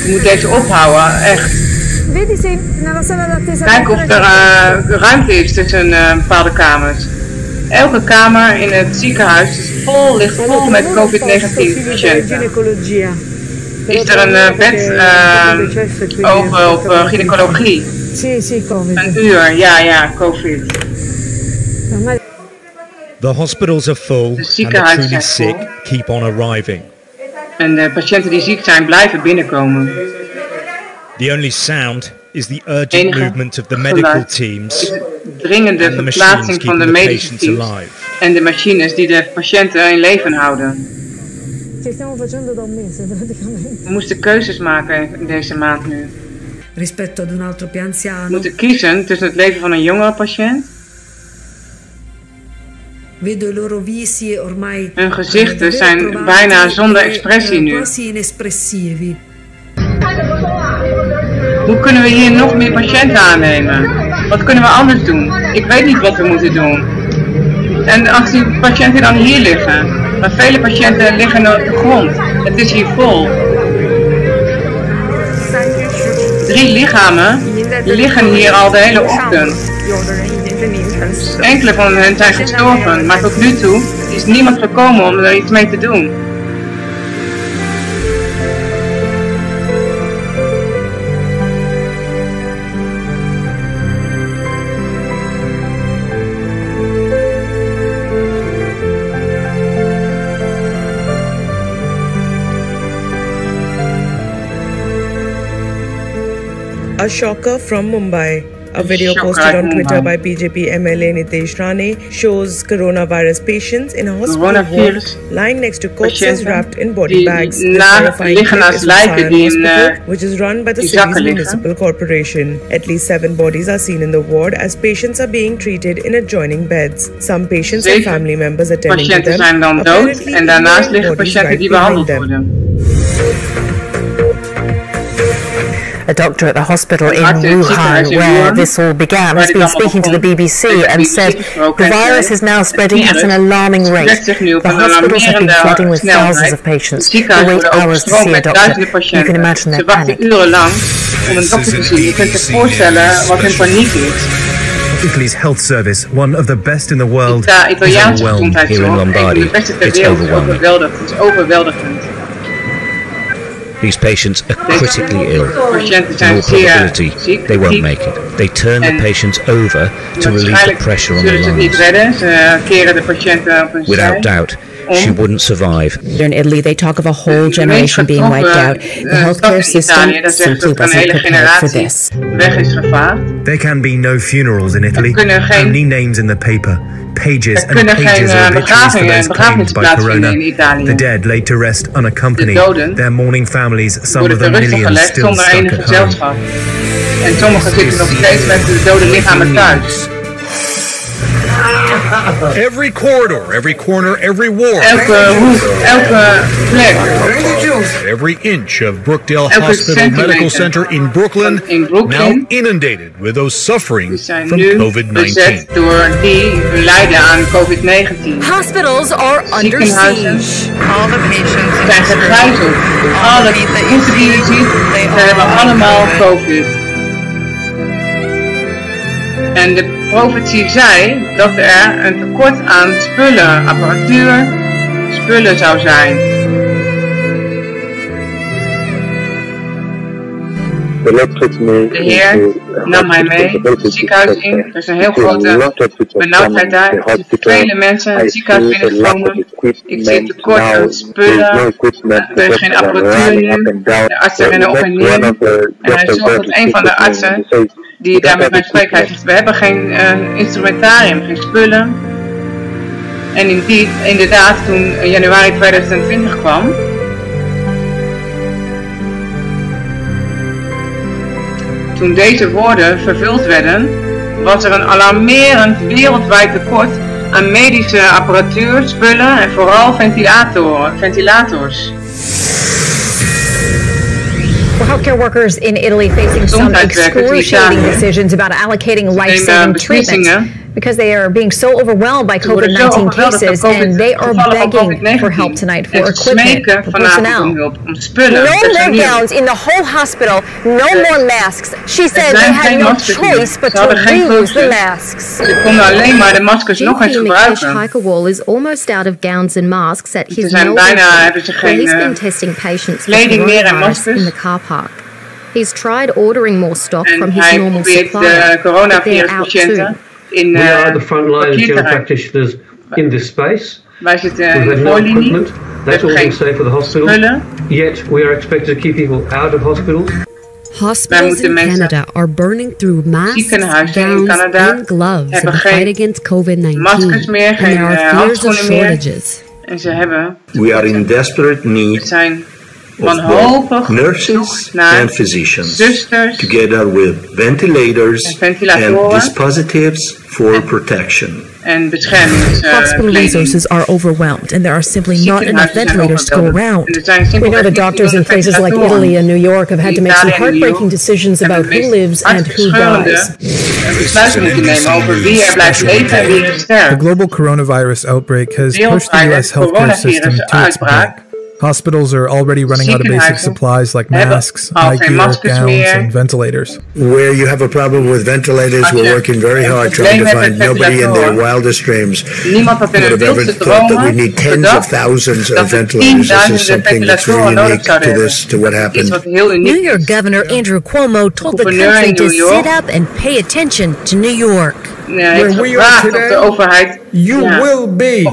Je moet deze ophouden, echt. Kijk of er ruimte is tussen bepaalde kamers. Elke kamer in het ziekenhuis ligt vol met COVID-19 patiënten. Is er een bed open op gynaecologie? Een uur, ja, COVID. The hospitals are full and the truly sick keep on arriving. En de patiënten die ziek zijn blijven binnenkomen. The only sound is the urgent movement of the medical teams dringende verplaatsing van de medische teams en de machines die de patiënten in leven houden. We moesten keuzes maken in deze maand nu. We moeten kiezen tussen het leven van een jongere patiënt. Hun gezichten zijn bijna zonder expressie nu. Hoe kunnen we hier nog meer patiënten aannemen? Wat kunnen we anders doen? Ik weet niet wat we moeten doen. En als die patiënten dan hier liggen, maar vele patiënten liggen op de grond. Het is hier vol. 3 lichamen liggen hier al de hele ochtend. Enkele van hen zijn gestorven, maar tot nu toe is niemand gekomen om er iets mee te doen. A shocker from Mumbai. A video posted on Twitter by BJP MLA Nitesh Rane shows coronavirus patients in a hospital ward lying next to corpses wrapped in body bags. The horrifying clip is from Sion Hospital, which is run by the city's municipal corporation. At least 7 bodies are seen in the ward as patients are being treated in adjoining beds. Some patients and family members attending to them apparently ignoring bodies right behind them. A doctor at the hospital in Wuhan, where this all began, has been speaking to the BBC and said the virus is now spreading at an alarming rate. The hospitals have been flooding with thousands of patients who wait hours to see a doctor. You can imagine their panic. Italy's health service, one of the best in the world, is overwhelmed here in Lombardy. It's overwhelming. These patients are critically ill. In all probability, they won't make it. They turn the patients over to relieve the pressure on the lungs. Without doubt, she wouldn't survive. In Italy, they talk of a whole generation being wiped out. The healthcare system simply wasn't prepared for this. There can be no funerals in Italy, only names in the paper. Pages and pages of obituaries for those claimed by corona. The dead laid to rest unaccompanied. Their mourning families, some of them millions, still stuck at home. En sommigen zitten nog steeds met de dode lichamen thuis. Every corridor, every corner, every ward. Elke hoek, elke plek. Every inch of Brookdale Hospital Medical Center in Brooklyn now inundated with those suffering from COVID-19. Door die lijden aan COVID-19. Hospitals are under siege. All the patients zijn gegijzeld. Alle patiënten die je ziet, ze hebben allemaal COVID. En de profetie zei dat er een tekort aan spullen, apparatuur, spullen zou zijn. De Heer nam mij mee het ziekenhuis in. Er is een heel grote benauwdheid daar. Er zitten vele mensen het ziekenhuis binnengekomen. Ik zie tekort aan spullen. Er is geen apparatuur nu. De artsen rennen op en neer. En hij zorgt dat een van de artsen die daar met mij spreekt. Hij zegt, we hebben geen instrumentarium, geen spullen. En inderdaad, toen januari 2020 kwam, toen deze woorden vervuld werden, was er een alarmerend wereldwijd tekort aan medische apparatuur, spullen en vooral ventilators. For healthcare workers in Italy facing some excruciating decisions about allocating life-saving treatment because they are being so overwhelmed by COVID-19 cases and they are begging for help tonight for equipment, for personnel. No more gowns in the whole hospital, no more masks. She said they had no choice but to reuse the masks. GP Owuor is almost out of gowns and masks at his Melbourne where he's been testing patients for coronavirus in the car park. He's tried ordering more stock from his normal supplier, but they're out too. We are the frontline general practitioners in this space. We've had no equipment. That's all we say for the hospital. Yet we are expected to keep people out of hospitals. Hospitals in Canada are burning through masks, gowns and gloves in the fight against COVID-19, and there are fears of shortages. We are in desperate need of both nurses and physicians, together with ventilators and dispositives for protection. Hospital resources are overwhelmed, and there are simply not enough ventilators to go around. We know that doctors in places like Italy and New York have had to make some heartbreaking decisions about who lives and who dies. The global coronavirus outbreak has pushed the U.S. healthcare system to its brink. Hospitals are already running out of basic supplies like masks, eye gear, gowns, and ventilators. Where you have a problem with ventilators, we're working very hard trying to find. Nobody in their wildest dreams would have ever thought that we need tens of thousands of ventilators. This is something that's very unique to what happened. New York Governor Andrew Cuomo told the country to sit up and pay attention to New York. Where we are today, you will be.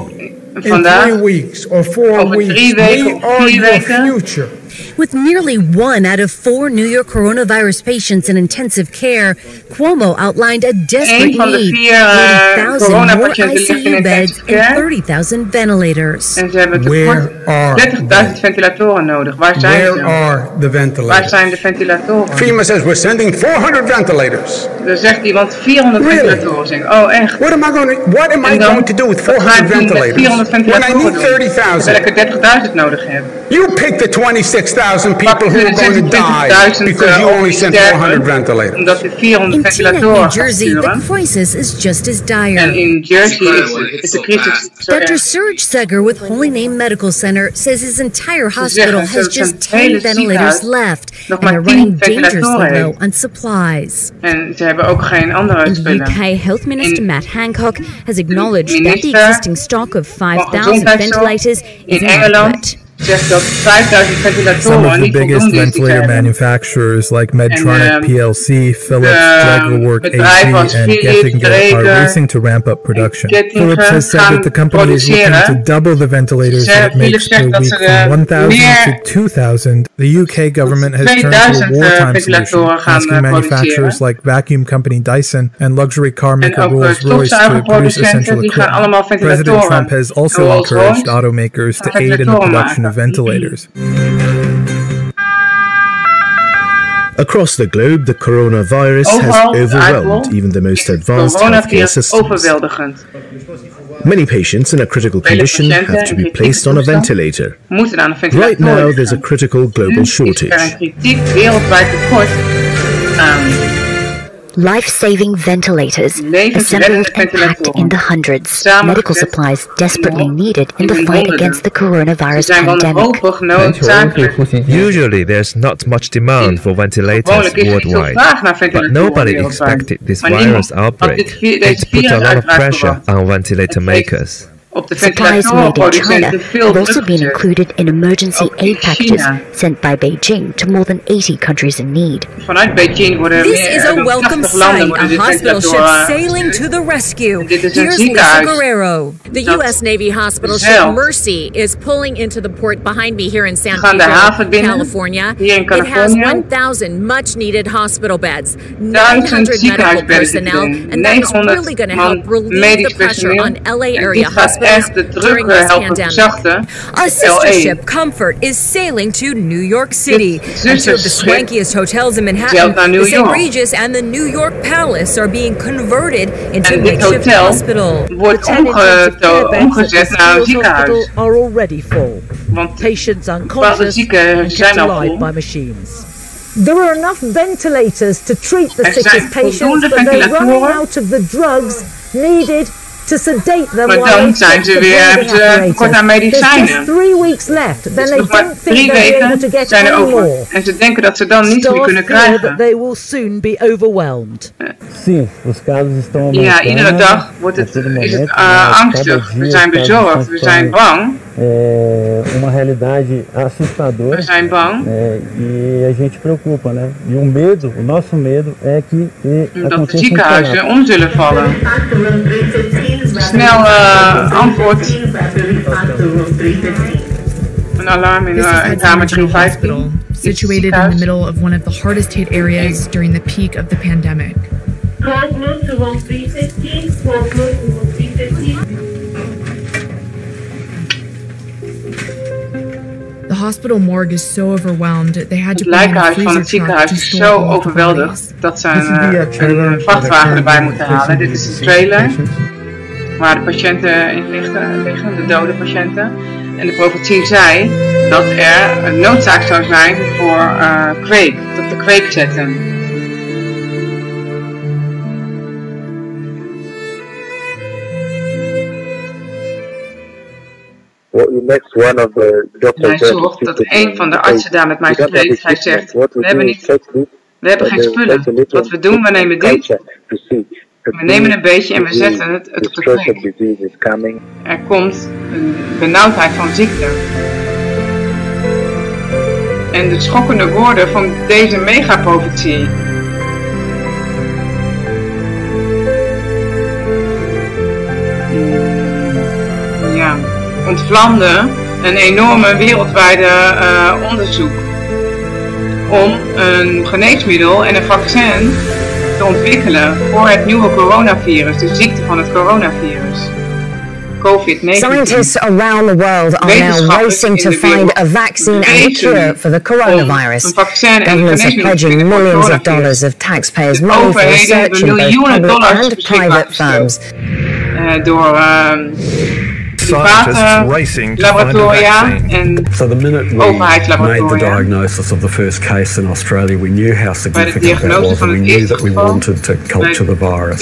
In 3 weeks or 4 weeks, we are your future. With nearly 1 out of 4 New York coronavirus patients in intensive care, Cuomo outlined a desperate need, 80,000 more ICU beds and 30,000 ventilators. Where are the ventilators? FEMA says we're sending 400 ventilators. Really? What am I going to do with 400 ventilators when I need 30,000? You pick the 26,000 people who are going to die because you only sent 400 ventilators. In Teaneck, New Jersey, the crisis is just as dire. Dr. Serge Seger with Holy Name Medical Center says his entire hospital has just 10 ventilators left, and they're running dangerously low on supplies. En ze hebben ook geen andere spullen. UK Health Minister Matt Hancock has acknowledged that the existing stock of 5,000 ventilators is inadequate. Some of the biggest ventilator manufacturers like Medtronic PLC, Philips, Daggerwork AG, and Getinge are racing to ramp up production. Philips has said that the company is looking to double the ventilators that it makes per week from 1,000 to 2,000. The UK government has turned to a wartime solution, asking manufacturers like vacuum company Dyson and luxury car maker Rolls-Royce to produce essential equipment. President Trump has also encouraged automakers to aid in the production of ventilators. Across the globe, the coronavirus has overwhelmed even the most advanced healthcare systems. Many patients in a critical condition have to be placed on a ventilator. Right now, there's a critical global shortage. Life-saving ventilators, assembled and packed in the hundreds, medical supplies desperately needed in the fight against the coronavirus pandemic. Usually there's not much demand for ventilators worldwide, but nobody expected this virus outbreak. It put a lot of pressure on ventilator makers. Supplies made in China have also been included in emergency aid packages sent by Beijing to more than 80 countries in need. This is a welcome sight, a hospital ship sailing to the rescue. Here's Lisa Guerrero. The U.S. Navy hospital ship Mercy is pulling into the port behind me here in San Diego, California. It has 1,000 much-needed hospital beds, 900 medical personnel, and that is really going to help relieve the pressure on LA area hospitals during this pandemic. Our sister ship, Comfort, is sailing to New York City. And two of the swankiest hotels in Manhattan, the St. Regis and the New York Palace, are being converted into makeshift hospital. Omgezet naar een ziekenhuis. Are already full. Patients unconscious and kept alive by machines. There are enough ventilators to treat the sickest patients, but they're running out of the drugs needed to sedate them while they fix the breathing apparatus. There's just 3 weeks left, then they don't think they'll be able to get any more. En ze denken dat ze dan niets meer kunnen krijgen. That they will soon be overwhelmed. Ja, iedere dag is het angstig. We zijn bezorgd, we zijn bang. Uma realidade assustadora. We zijn bang. E a gente preocupa, né? E o medo, o nosso medo é que dat de ziekenhuizen om zullen vallen. Snel antwoord. Een alarm in kamer 315. Situated in the middle of one of the hardest hit areas during the peak of the pandemic. The hospital morgue is so overwhelmed they had to bring in a freezer truck to store all the overweldigd dat ze een vrachtwagen erbij moeten halen. Dit is de trailer waar de patiënten in liggen, de dode patiënten. En de profetie zei dat er een noodzaak zou zijn voor kweek, tot de kweek zetten. Hij zorgt dat een van de artsen daar met mij spreekt. Hij zegt, we hebben geen spullen. Wat we doen, we nemen dit. We nemen een beetje en we zetten het op de kweek. Er komt een benauwdheid van ziekte. En de schokkende woorden van deze megaprofetie. Ja, ontvlamde een enorme wereldwijde onderzoek om een geneesmiddel en een vaccin te ontwikkelen voor het nieuwe coronavirus, de ziekte van het coronavirus. COVID-19. Scientists around the world are now racing to find a vaccine and a cure for the coronavirus. Governments are pledging millions of dollars of taxpayers' money for research in both public and private firms. Door scientists racing to find a vaccine. So the minute we made the diagnosis of the first case in Australia, we knew how significant that was, and we knew that we wanted to culture the virus.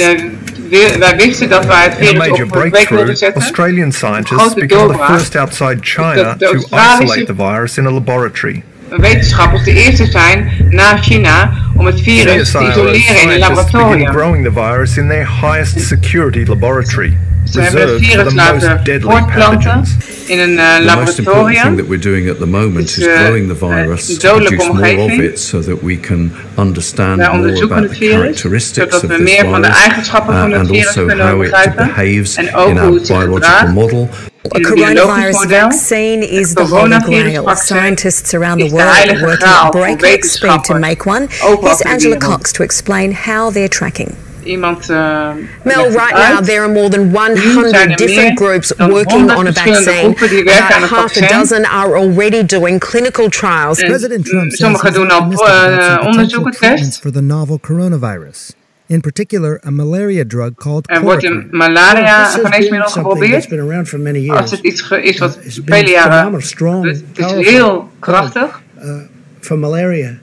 Wij wisten dat wij het virus major op een week wilden zetten. Australian scientists became the first outside China to isolate the virus in a laboratory. Wetenschappers de eerste zijn na China om het virus te isoleren in een laboratorium. Growing the virus in their highest security laboratory. Ze hebben het virus laten voortplanten in een laboratorium. The thing that we're doing at the moment is growing the virus to produce more of it, so that we can understand more about the characteristics of this virus and also how it behaves in our biological model. A coronavirus vaccine is the holy grail. Scientists around the world are working at breakneck speed to make one. Here's Angela Cox to explain how they're tracking. Mel, right now there are more than 100 different groups working on a vaccine. About half a dozen are already doing clinical trials. President Trump says he's optimistic about potential treatments for the novel coronavirus. In particular, a malaria drug called chloroquine. Malaria-geneesmiddel geprobeerd. Als het iets is wat vele jaren... Het is heel krachtig. For malaria.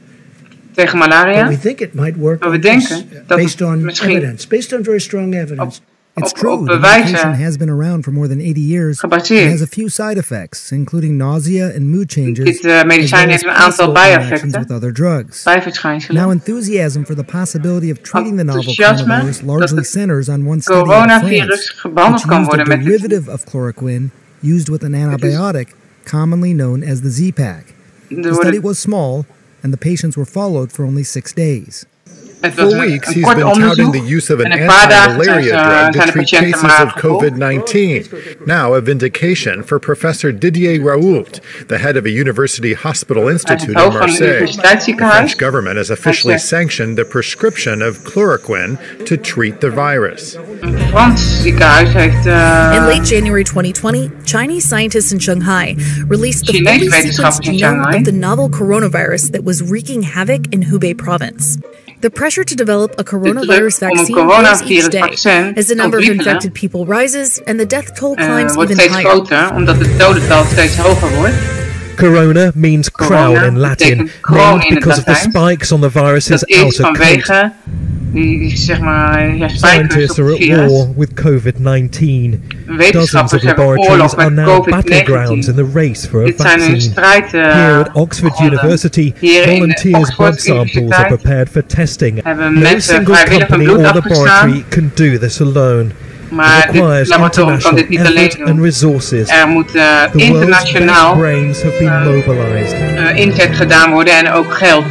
Tegen malaria. We think it might work. Maar we denken dat het misschien based on very strong evidence. op bewijzen has been around for more than 80 years gebaseerd. And has a few side effects, including nausea and mood changes. Dit medicijn heeft een aantal bijeffecten, with other drugs. bijverschijnselen. Now, enthusiasm for the possibility of treating the novel coronavirus largely centers on one study in France, which used a derivative of chloroquine used with an antibiotic commonly known as the Z-Pak. The study was small, and the patients were followed for only 6 days. For weeks, he's been touting the use of an anti-malaria drug to treat cases of COVID-19. Now, a vindication for Professor Didier Raoult, the head of a university hospital institute in Marseille. The French government has officially sanctioned the prescription of chloroquine to treat the virus. In late January 2020, Chinese scientists in Shanghai released the fully sequenced genome of the novel coronavirus that was wreaking havoc in Hubei province. The pressure to develop a coronavirus vaccine grows each day as the number of infected people rises and the death toll climbs even higher. Corona means crown in Latin, named because of the spikes on the virus's outer coat. Scientists are at war with COVID-19. Dozens of laboratories are now battlegrounds in the race for a vaccine. Here at Oxford University, volunteers' blood samples are prepared for testing. No single company or laboratory can do this alone. It requires international effort and resources. The world's best brains have been mobilized. Inzet gedaan worden en ook geld.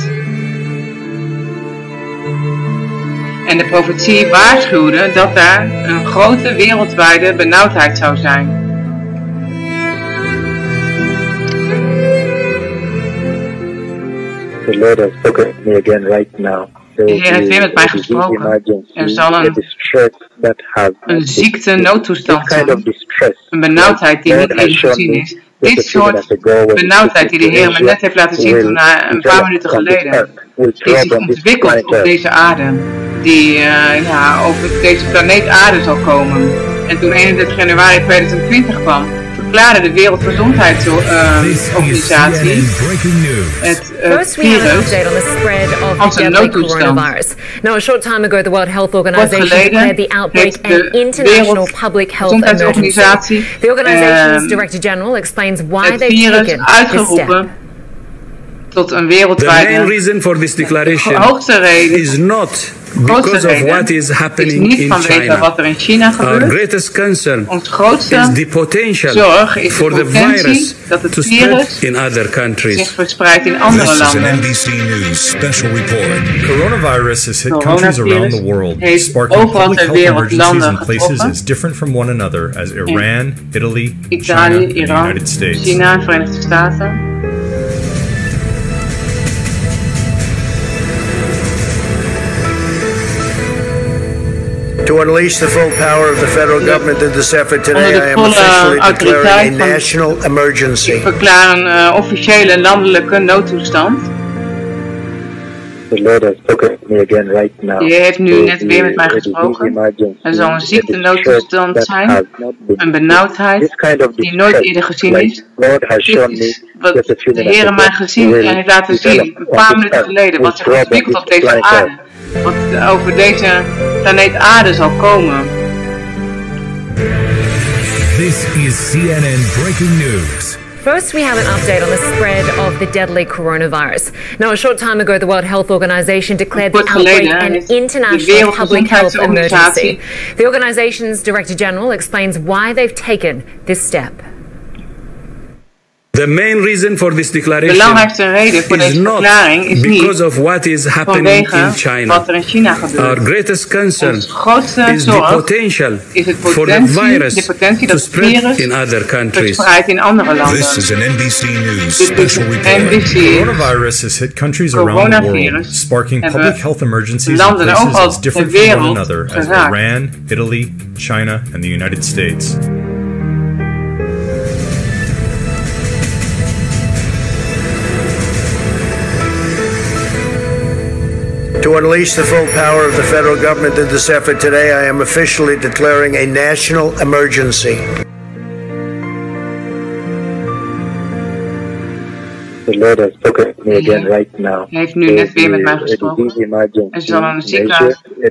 En de profetie waarschuwde dat daar een grote wereldwijde benauwdheid zou zijn. The Lord has spoken to me again right now. De Heer heeft weer met mij gesproken. Er zal een ziekte noodtoestand zijn. Een benauwdheid die niet eerder gezien is. Dit soort benauwdheid die de Heer me net heeft laten zien toen een paar minuten geleden. Die zich ontwikkelt op deze aarde. Die over deze planeet aarde zal komen. En toen 31 januari 2020 kwam, verklaarde de Wereldgezondheidsorganisatie het virus als een noodtoestand. Now, a short time ago, the World Health Organization declared the outbreak an international public health emergency. The organization's Director General explains why they've taken this step. Tot een wereldwijde hoogste reden is not because of what is happening in China. Wat er in China gebeurt. Our greatest concern Ons grootste is the potential zorg is for de the virus dat het to virus spread in other countries. zich verspreidt in andere landen. This is an NBC News special report. Coronavirus has hit countries around the world, sparking public health emergencies in places as different from one another as Iran, Italy, China, and the United States. China, Verenigde Staten. To unleash the full power of the federal government in this effort today, I am officially declaring a national emergency. Ik verklaar een officiële landelijke noodtoestand. The Lord has spoken to me again right now. De Heer heeft nu net weer met mij gesproken. Er zal een ziektenoodtoestand zijn, een benauwdheid die nooit eerder gezien is. Dit is wat de Heer mij gezien en heeft laten zien, een paar minuten geleden, wat zich ontwikkelt op deze aarde. Wat over deze planeet aarde zal komen. This is CNN Breaking News. First, we have an update on the spread of the deadly coronavirus. Now, a short time ago, the World Health Organization declared the outbreak an international public health emergency. The organization's Director General explains why they've taken this step. The main reason for this declaration is not because of what is happening in China. Our greatest concern is the potential for the virus to spread in other countries. This is an NBC News special report. Coronavirus has hit countries around the world, sparking public health emergencies in places as different from one another as Iran, Italy, China, and the United States. To unleash the full power of the federal government in this effort today, I am officially declaring a national emergency. The Lord has spoken to me again right now. Hij heeft nu net weer met mij gesproken. Er zal een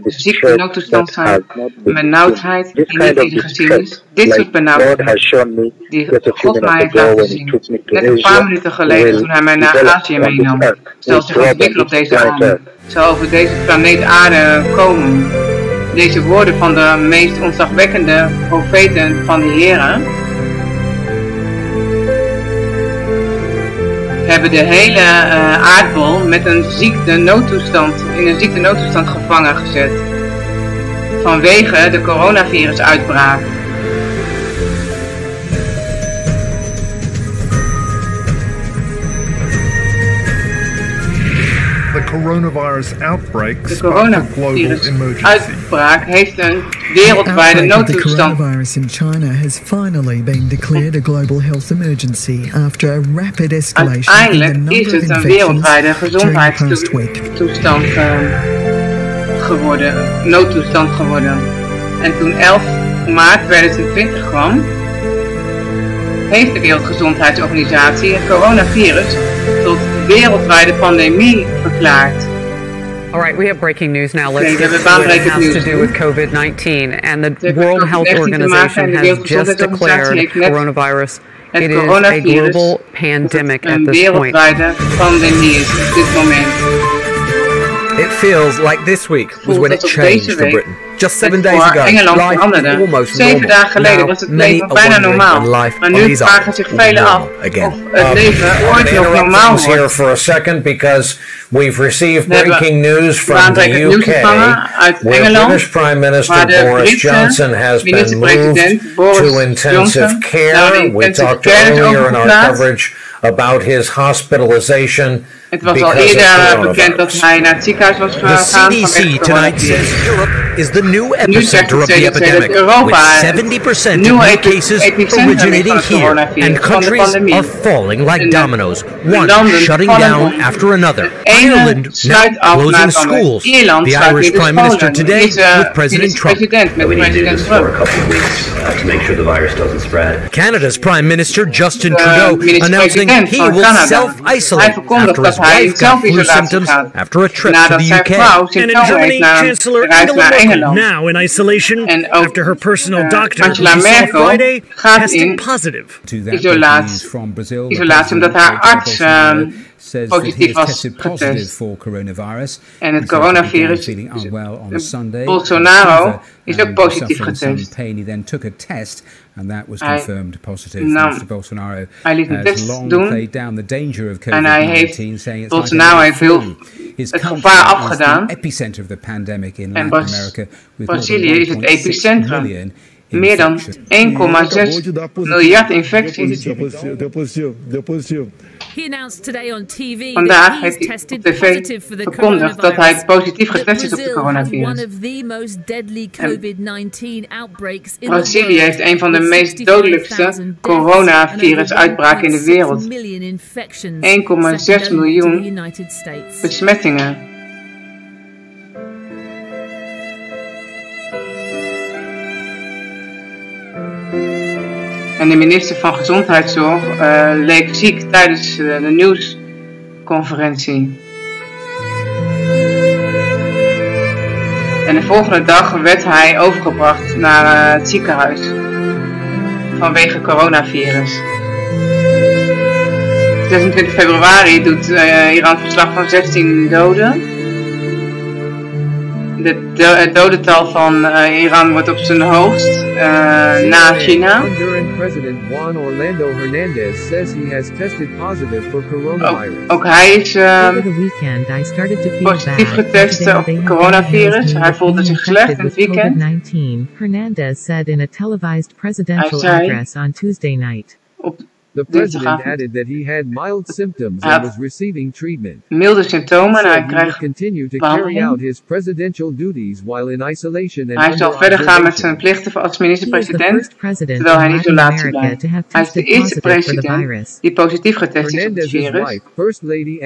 ziekte noodtoestand zijn, benauwdheid die net eerder gezien is. Dit soort benauwdheid die God mij heeft laten zien. Net een paar minuten geleden toen hij mij naar Azië meenam. Zal zich ontwikkelen op deze aarde. Zal over deze planeet aarde komen. Deze woorden van de meest ontzagwekkende profeten van de Heere hebben de hele aardbol met een in een ziektenoodtoestand gevangen gezet. Vanwege de coronavirusuitbraak. The coronavirus outbreak de coronavirusuitbraak heeft een wereldwijde noodtoestand. The coronavirus in China has finally been declared a global health emergency after a rapid escalation in the number of infections during the past week. Noodtoestand geworden. En toen 11 maart 2020 kwam, heeft de Wereldgezondheidsorganisatie het coronavirus tot wereldwijde pandemie verklaard. All right, we have breaking news now. Let's get to what it has to do with COVID-19. And the World Health Organization has just declared coronavirus. It is a global pandemic at this point. It feels like this week was when it changed for Britain. Just 7 days ago, life is almost 7 dagen geleden was het leven bijna normaal, maar nu vragen zich velen af of het leven ooit nog normaal wordt. Here for a second because we've received breaking news from the UK, where British Prime Minister Boris Johnson has been moved to intensive care. We talked earlier in our coverage about his hospitalization. Het was al eerder bekend dat hij naar het ziekenhuis was gegaan. The CDC tonight says Europe is the new epicenter of the epidemic, with 70% of new cases originating here, and countries are falling like dominoes, one shutting down after another. Ireland now closing schools. The Irish Prime Minister today with President Trump. We need to do this for a couple of weeks to make sure the virus doesn't spread. Canada's Prime Minister Justin Trudeau announcing he will self-isolate after his wife got flu symptoms after a trip to the UK. And in Germany, Chancellor Angela Merkel now in isolation after her personal doctor, who she saw Friday, tested positive. Isolatie omdat haar arts positief was getest. En het coronavirus, Bolsonaro, is ook positief getest. Hij liet een test doen en hij heeft, Bolsonaro heeft het gevaar afgedaan. En Brazilië is het epicentrum. Meer dan 1,6 miljard infecties. Vandaag heeft hij op tv verkondigd dat hij positief getest is op de coronavirus. Brazilië heeft een van de meest dodelijkste coronavirusuitbraken in de wereld. 1,6 miljoen besmettingen. En de minister van Gezondheidszorg leek ziek tijdens de nieuwsconferentie. En de volgende dag werd hij overgebracht naar het ziekenhuis vanwege coronavirus. 26 februari doet Iran verslag van 16 doden. Het dodental van Iran wordt op zijn hoogst na China. Ook hij is positief getest op het coronavirus. Hij voelde zich slecht in het weekend. The president added that he had mild symptoms and was receiving treatment. Milde symptomen en hij krijgt continue to carry out his presidential duties while in isolation and hij zal verder gaan met zijn plichten als minister-president terwijl hij in isolatie blijft. Hij is de eerste president die positief getest is op het virus.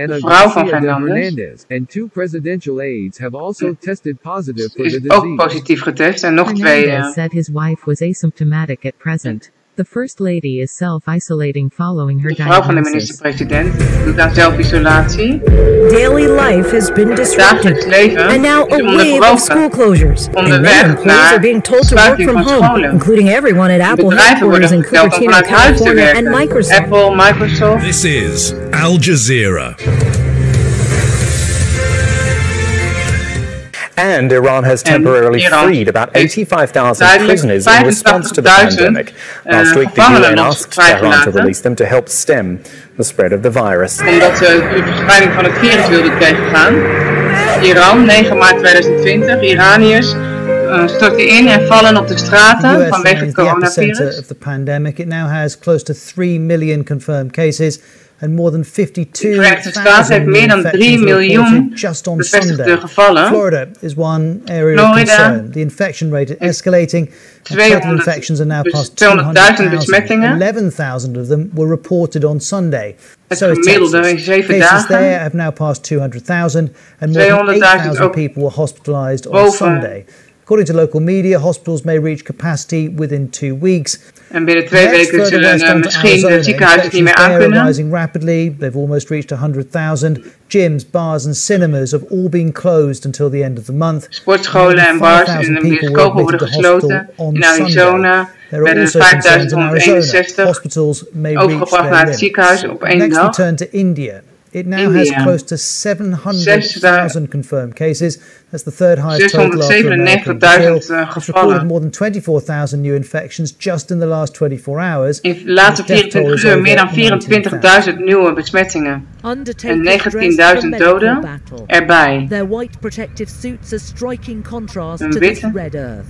De vrouw van Fernandez and two presidential aides have also tested positive for the disease. Ook positief getest en nog twee. Said his wife was asymptomatic at present. The First Lady is self-isolating following her diagnosis. De vrouw van de minister-president doet aan zelfisolatie. Daily life has been disrupted, and now a wave of school closures. And many employees are being told to work from home, including everyone at Apple headquarters in Cupertino, California, and Microsoft. Apple, Microsoft. This is Al Jazeera. And Iran has temporarily freed about 85,000 prisoners in response to the pandemic. Last week, the UN asked Tehran to release them to help stem the spread of the virus. Omdat ze de verspreiding van het virus wilden tegengaan. Iran, 9 maart 2020, Iraniërs storten in en vallen op de straten vanwege het coronavirus. Of the pandemic. It now has close to 3 million confirmed cases. And more than 52,000 meer dan 3 miljoen bevestigde gevallen. Florida is one area of concern. The infection rate is escalating. Total infections are now past 200,000. 11,000 of them were reported on Sunday. So cases there have now passed 200,000, and more than 8,000 people were hospitalized on Sunday. According to local media, hospitals may reach capacity within 2 weeks. En binnen 2 weken zullen misschien de ziekenhuizen niet meer aankunnen. Rising rapidly. They've almost reached 100,000. Gyms, bars and cinemas have all been closed until the end of the month. Sportscholen en bars en bioscopen worden gesloten. In Arizona werden 5.161 overgebracht naar het ziekenhuis op 1 dag. Next we turn to India. It now has close to 700,000 confirmed cases. That's the third highest total after America and Brazil. It's reported more than 24,000 new infections just in the last 24 hours. In de laatste 24 uur meer dan 24.000 nieuwe besmettingen en 19.000 doden erbij. Their white protective suits are striking contrast to this red earth.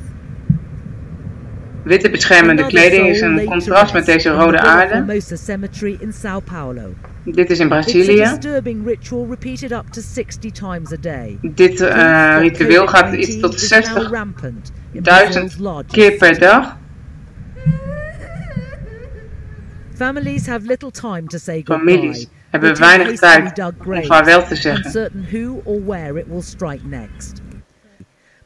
Witte beschermende kleding is een contrast met deze rode aarde. Dit is in Brazilië. Dit ritueel gaat iets tot 60.000 keer per dag. Families hebben weinig tijd om vaarwel te zeggen.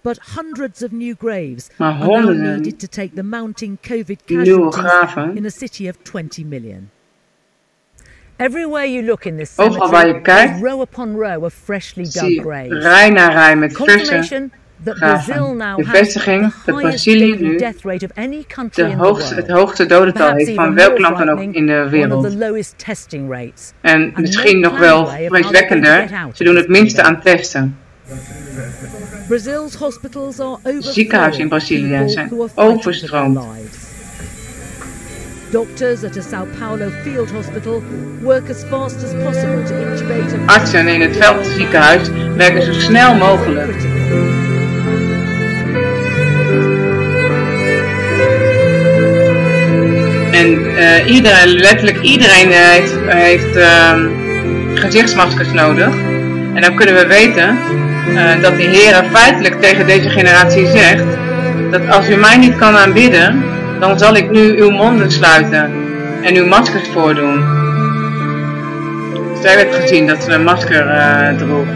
But hundreds of new graves are now needed to take the mounting COVID casualties in a city of 20 million. Everywhere you look in this cemetery, there's row upon row of freshly dug graves. Rij na rij met verse graven. De bevestiging dat Brazilië nu het hoogste dodental heeft van welk land dan ook in de wereld. En misschien nog wel vreeswekkender, ze doen het minste aan testen. Ziekenhuizen in Brazilië zijn overstroomd. Artsen in het Veldziekenhuis werken zo snel mogelijk. En letterlijk iedereen heeft gezichtsmaskers nodig. En dan kunnen we weten dat de Heer feitelijk tegen deze generatie zegt dat als u mij niet kan aanbidden, dan zal ik nu uw monden sluiten en uw maskers voordoen. Zij werd gezien dat ze een masker droeg.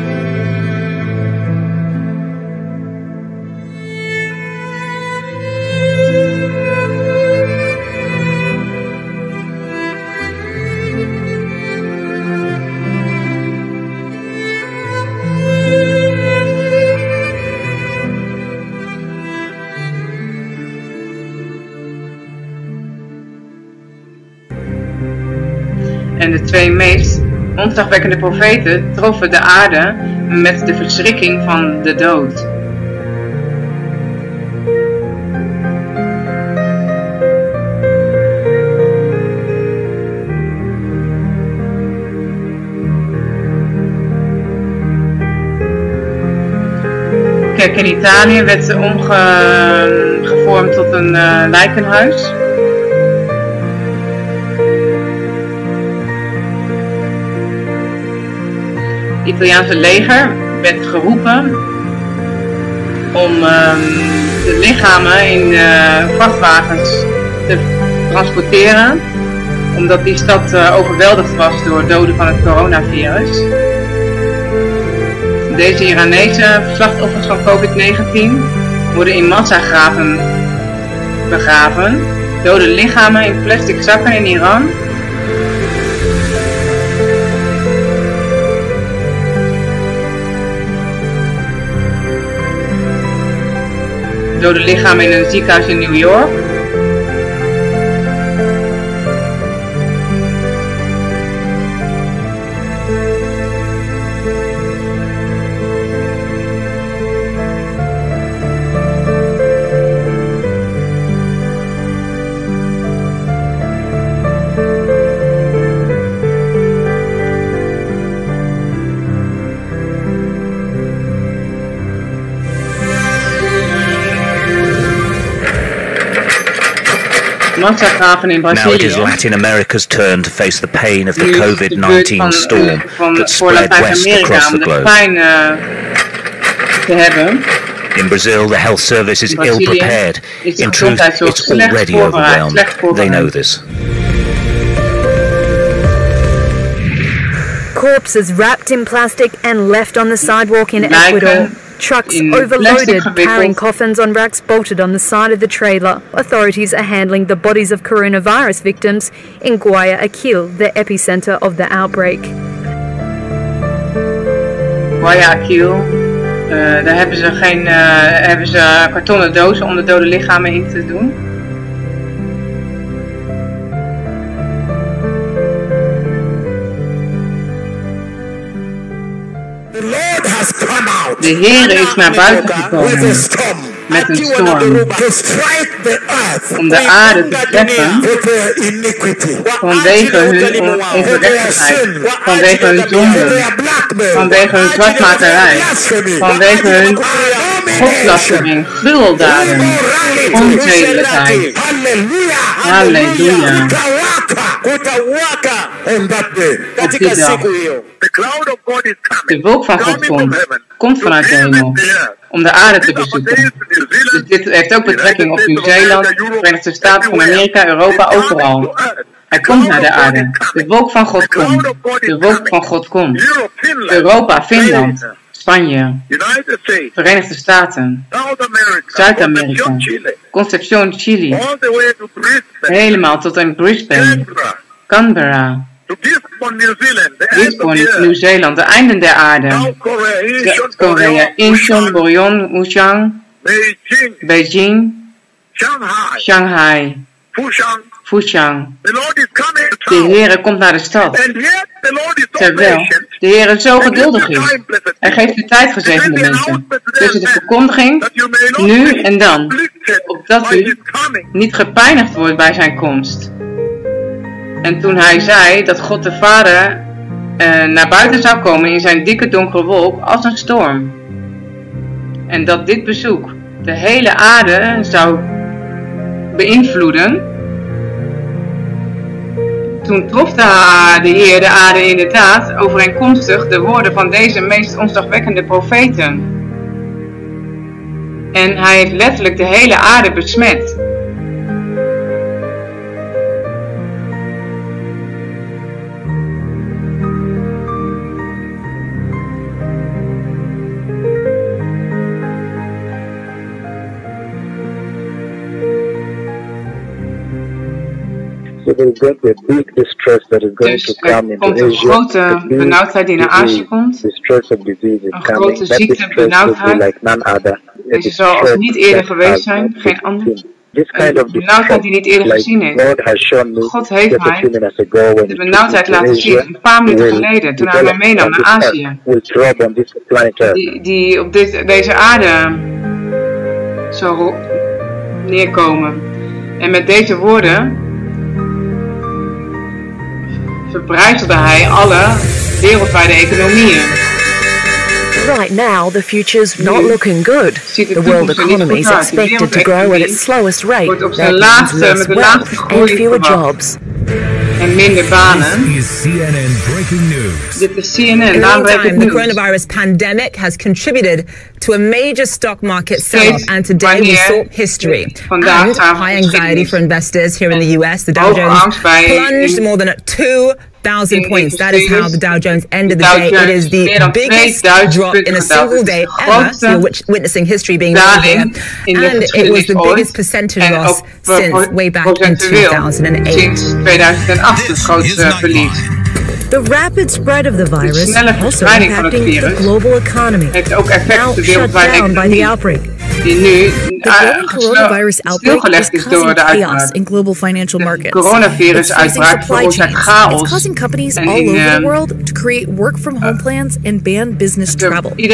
En de 2 meest ontzagwekkende profeten troffen de aarde met de verschrikking van de dood. Kijk, in Italië werd ze omgevormd tot een lijkenhuis. Het Italiaanse leger werd geroepen om de lichamen in vrachtwagens te transporteren, omdat die stad overweldigd was door doden van het coronavirus. Deze Iranese slachtoffers van COVID-19 worden in massagraven begraven Dode lichamen in plastic zakken in Iran. Dode lichamen in een ziekenhuis in New York. Now it is Latin America's turn to face the pain of the COVID-19 storm that spread west across the globe. In Brazil, the health service is ill-prepared. In truth, it's already overwhelmed. They know this. Corpses wrapped in plastic and left on the sidewalk in Ecuador. Trucks overloaded, carrying coffins on racks bolted on the side of the trailer. Authorities are handling the bodies of coronavirus victims in Guayaquil, the epicenter of the outbreak. Guayaquil, daar hebben ze kartonnen dozen om de dode lichamen in te doen. De Heer is naar buiten gekomen met een storm om de aarde te treffen vanwege hun ongerechtigheid, vanwege hun zonden, vanwege hun zwartmakerij, vanwege hun godslastering, gruweldaden, onzedelijkheid. Halleluja. Op die dag. De wolk van God komt vanuit de hemel om de aarde te bezoeken. Dus dit heeft ook betrekking op Nieuw-Zeeland, de Verenigde Staten van Amerika, Europa, overal. Hij komt naar de aarde. De wolk van God komt. De wolk van God komt. Europa, Finland, Spanje, Verenigde Staten, Zuid-Amerika, Concepción, Chili, helemaal tot aan Brisbane, Canberra, Gisborne, Nieuw-Zeeland, de einden der aarde, Zuid-Korea, Incheon, Boyon, Wuchang, Beijing, Shanghai, Fushan. De Heere komt naar de stad. Terwijl de Heere zo geduldig is. Hij geeft de tijd, gezegende mensen, tussen de verkondiging, nu en dan, opdat u niet gepijnigd wordt bij zijn komst. En toen hij zei dat God de Vader naar buiten zou komen in zijn dikke donkere wolk als een storm. En dat dit bezoek de hele aarde zou beïnvloeden. Toen trof de Heer de aarde inderdaad overeenkomstig de woorden van deze meest ontzagwekkende profeten. En hij heeft letterlijk de hele aarde besmet. Dus er komt een grote benauwdheid die naar Azië komt. Een grote ziekte, benauwdheid. Deze zal als niet eerder geweest zijn, geen ander. Een benauwdheid die niet eerder gezien heeft. God heeft mij de benauwdheid laten zien een paar minuten geleden, toen hij mij meenam naar Azië. Die op deze aarde zal neerkomen. En met deze woorden verbrijzelde hij alle wereldwijde economieën. Right now, the future's not looking good. The world economy is expected to grow at its slowest rate. That means less wealth and fewer jobs. En minder banen. This is CNN breaking news. Dit is CNN. In the meantime, the coronavirus pandemic has contributed to a major stock market sell-off, and today we saw history. And high anxiety for investors here in the US. The Dow Jones plunged more than $2 2,000 points. That is how the Dow Jones ended the day. It is the biggest drop in a single day ever. So you're witnessing history being made here. And it was the biggest percentage loss since way back in 2008. The rapid spread of the virus also impacting the global economy, now shut down by the outbreak. The growing coronavirus outbreak is causing chaos in global financial markets. It's freezing supply chains. It's causing companies all over the world to create work-from-home plans and ban business travel. The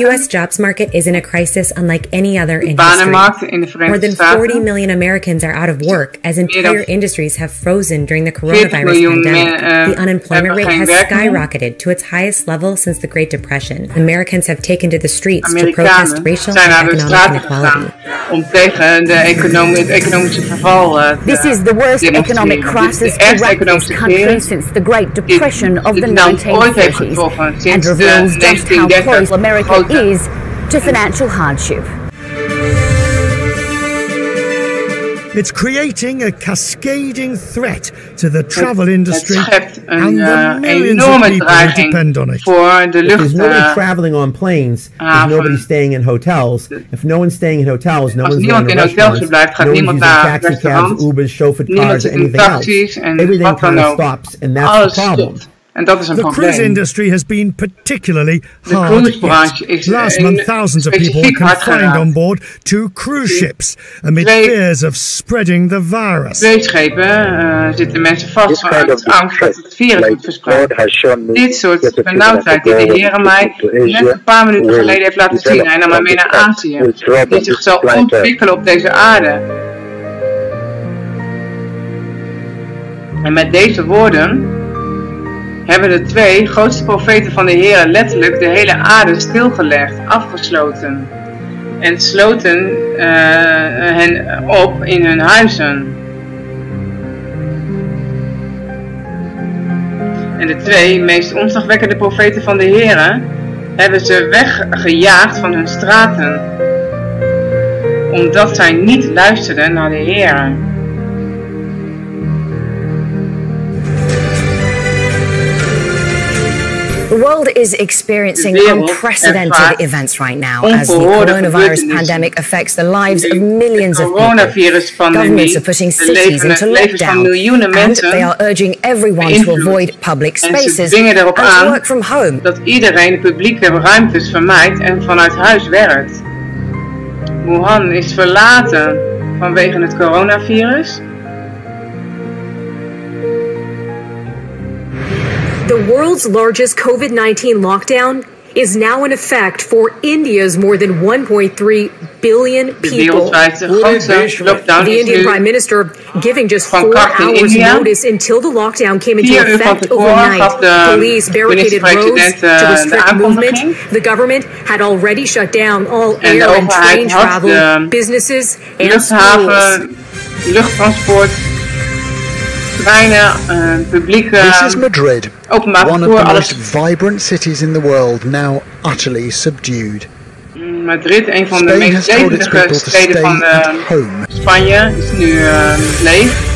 U.S. jobs market is in a crisis unlike any other in history. More than 40 million Americans are out of work as entire industries have frozen during the coronavirus pandemic. The unemployment rate has skyrocketed to its highest level since the Great Depression. Americans have taken to the streets to protest racial and economic inequality. This is the worst economic crisis to rack this country since the Great Depression of the 1930s and reveals just how close America is to financial hardship. It's creating a cascading threat to the travel industry and the millions of people who depend on it. If there's nobody traveling on planes, there's nobody staying in hotels. If no one's staying in hotels, no one's going to restaurants, no one's using taxi cabs, Ubers, chauffeured cars, or anything else. Everything kind of stops, and that's the problem. The cruise industry has been particularly hard hit. Last month, thousands of people were confined on board 2 cruise ships amid fears of spreading the virus. Zitten mensen vast vanuit angst dat het virus wordt verspreid. Dit soort benauwdheid die de heren mij net een paar minuten geleden heeft laten zien. Hij nam mij mee naar Azië, die zich zal ontwikkelen op deze aarde. En met deze woorden hebben de 2 grootste profeten van de Heer letterlijk de hele aarde stilgelegd, afgesloten. En sloten hen op in hun huizen. En de 2 meest ontzagwekkende profeten van de Heer hebben ze weggejaagd van hun straten. Omdat zij niet luisterden naar de Heer. The world is experiencing unprecedented events right now as the coronavirus pandemic affects the lives of millions of people. Governments are putting cities into lockdown and they are urging everyone to avoid public spaces and to work from home. Dat iedereen publieke ruimtes vermijdt en vanuit huis werkt. Wuhan is verlaten vanwege het coronavirus. The world's largest COVID-19 lockdown is now in effect for India's more than 1.3 billion people. The Indian Prime Minister giving just 4 hours notice until the lockdown came into effect overnight. Police barricaded roads to restrict movement. The government had already shut down all air and train travel, businesses and schools. Luchttransport. This is Madrid, one of the most vibrant cities in the world, now utterly subdued. Madrid, een van de meest levendige steden van Spanje, is nu leeg.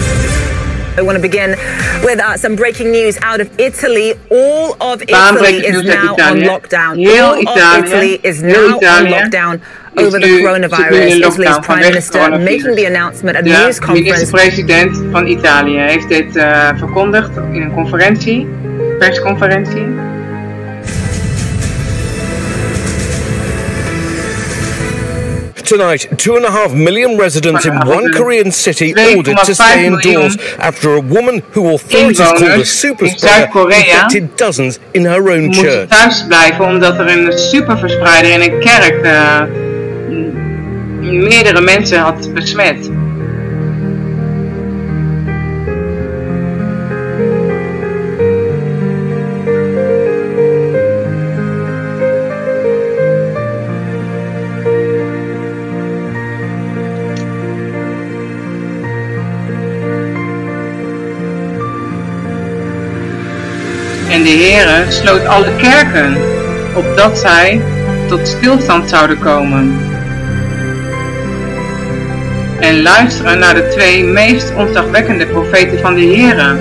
I want to begin with some breaking news out of Italy. All of Italy is now on lockdown. All of Italy is now on lockdown over the coronavirus. Italy's Prime Minister making the announcement at a news conference. De minister-president van Italië heeft dit verkondigd in een conferentie, persconferentie. Tonight, 2.5 million residents in one Korean city ordered to stay indoors after a woman who authorities called a super spreader infected dozens in her own church. Moesten thuis blijven omdat er een superverspreider in een kerk meerdere mensen had besmet. En de Heere sloot alle kerken, opdat zij tot stilstand zouden komen. En luisteren naar de 2 meest ontzagwekkende profeten van de Here.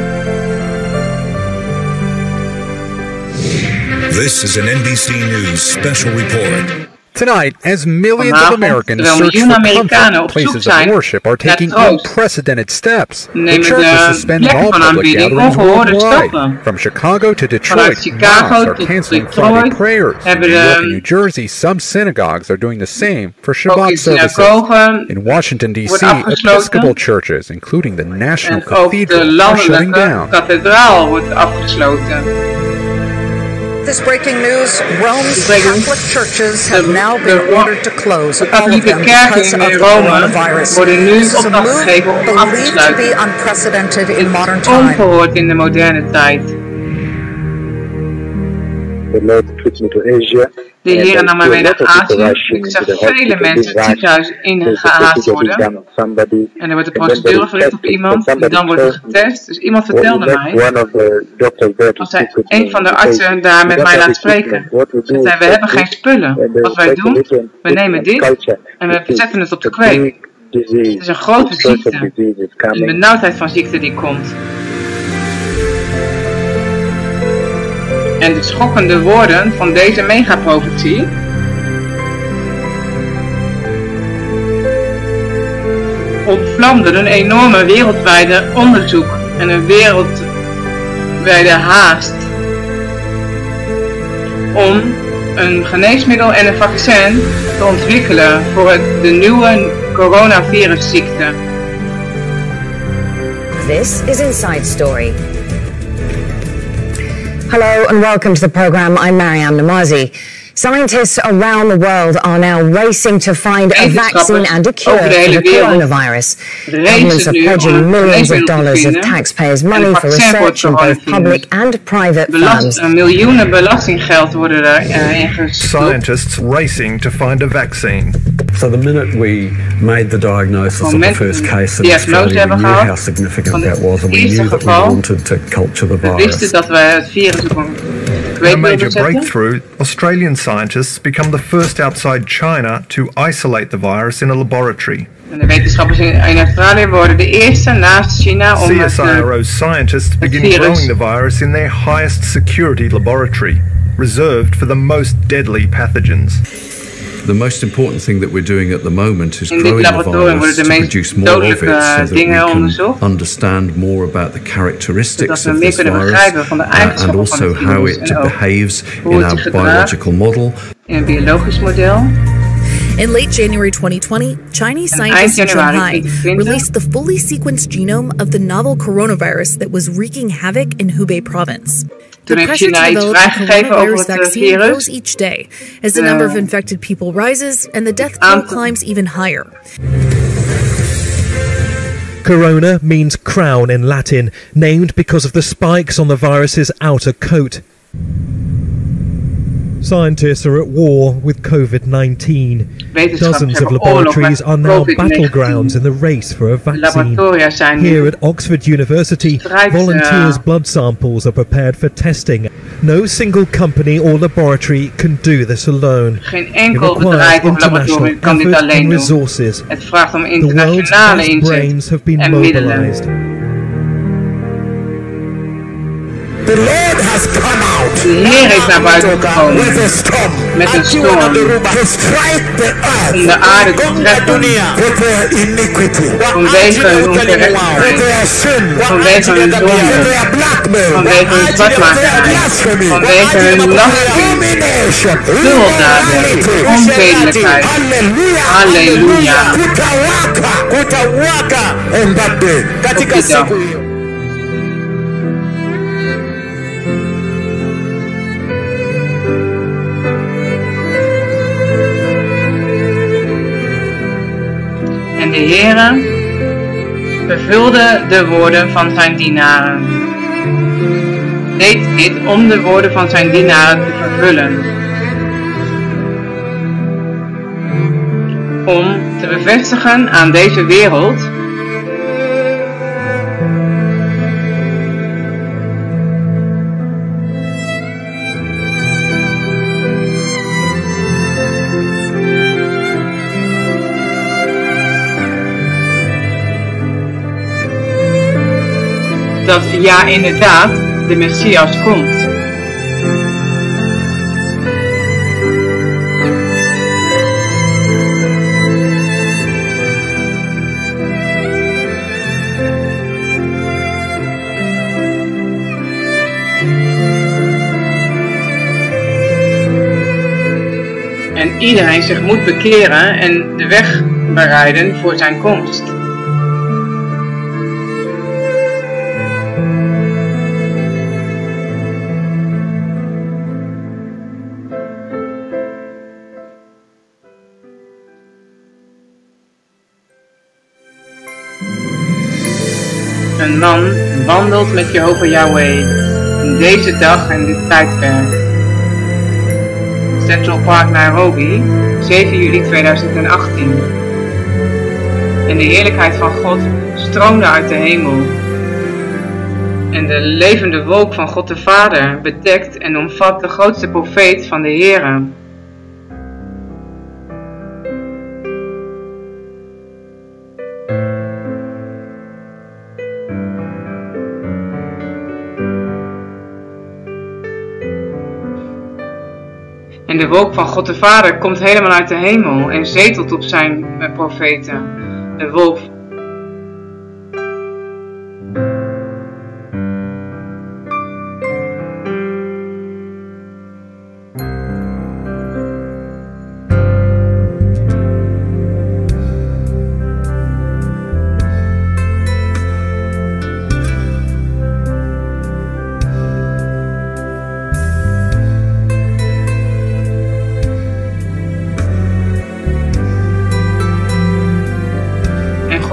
This is an NBC News special report. Tonight, as millions of Americans search for comfort, places of worship are taking unprecedented steps. The church is suspending all public gatherings worldwide. From Chicago to Detroit, mosques are canceling Friday prayers. In New York and New Jersey, some synagogues are doing the same for Shabbat services. In Washington, D.C., Episcopal churches, including the National Cathedral, are shutting down. This breaking news, Rome's Catholic churches have now been ordered to close, all of them because of the coronavirus. This is a move believed to be unprecedented in modern time. The Lord took me to Asia. De Heer nam mij mee naar Azië. Ik zag vele mensen het ziekenhuis ingehaald worden. En er wordt een procedure verricht op iemand. En dan wordt er getest. Dus iemand vertelde mij. Als hij een van de artsen daar met mij laat spreken. Hij zei, we hebben geen spullen. Wat wij doen, we nemen dit en we zetten het op de kweek. Het is een grote ziekte. Een benauwdheid van ziekte die komt. En de schokkende woorden van deze megaprofetie ontvlamden een enorme wereldwijde onderzoek en een wereldwijde haast om een geneesmiddel en een vaccin te ontwikkelen voor de nieuwe coronavirusziekte. This is Inside Story. Hello and welcome to the program. I'm Marianne Namazi. Scientists around the world are now racing to find a vaccine and a cure for the coronavirus. Governments are pledging millions of dollars of taxpayers' money for research in both public and private firms. Miljoenen belastinggeld worden erin gestopt. Scientists racing to find a vaccine. So the minute we made the diagnosis of the first case in Australia, we knew how significant that was, and we knew that we wanted to culture the virus. In a major breakthrough, Australian scientists become the first outside China to isolate the virus in a laboratory. En de wetenschappers in Australië worden de eerste naast China om CSIRO scientists begin growing the virus in their highest security laboratory, reserved for the most deadly pathogens. The most important thing that we're doing at the moment is growing the virus to produce more of it so that we can understand more about the characteristics of this virus and also how it behaves in our biological model. In een biologisch model. In late January 2020, Chinese scientists in Shanghai released the fully sequenced genome of the novel coronavirus that was wreaking havoc in Hubei province. The pressure to develop a coronavirus vaccine grows each day as the number of infected people rises and the death toll climbs even higher. Corona means crown in Latin, named because of the spikes on the virus's outer coat. Scientists are at war with COVID-19. Dozens of laboratories are now battlegrounds in the race for a vaccine. Here at Oxford University, volunteers' blood samples are prepared for testing. No single company or laboratory can do this alone. It requires international effort and resources. The world's best brains have been mobilized. The Lord has come out. De Heer is naar buiten gekomen met een storm om de aarde te treffen vanwege hun ongerechtigheid, vanwege hun zonde, vanwege hun zwartmakerij, vanwege hun lastering, gruweldaden, onzedelijkheid. Halleluja. Op die dag. En de Heere vervulde de woorden van zijn dienaren. Deed dit om de woorden van zijn dienaren te vervullen. Om te bevestigen aan deze wereld ja inderdaad, de Messias komt. En iedereen zich moet bekeren en de weg bereiden voor zijn komst. Een man wandelt met Jehovah Yahweh in deze dag en dit tijdperk. Central Park, Nairobi, 7 juli 2018. En de heerlijkheid van God stroomde uit de hemel. En de levende wolk van God de Vader bedekt en omvat de grootste profeet van de Heere. En de wolk van God de Vader komt helemaal uit de hemel en zetelt op zijn profeten. De wolk.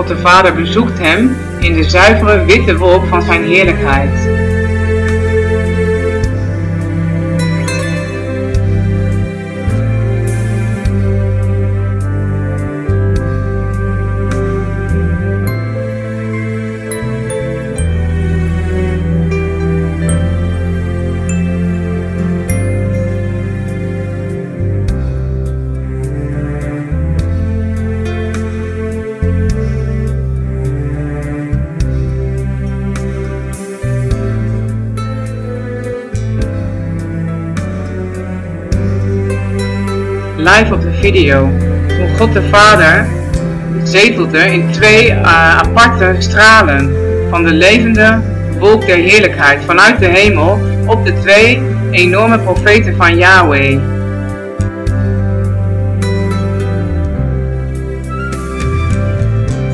De Vader bezoekt hem in de zuivere witte wolk van zijn heerlijkheid. Live op de video, toen God de Vader zetelde in twee aparte stralen van de levende wolk der heerlijkheid vanuit de hemel op de twee enorme profeten van Yahweh.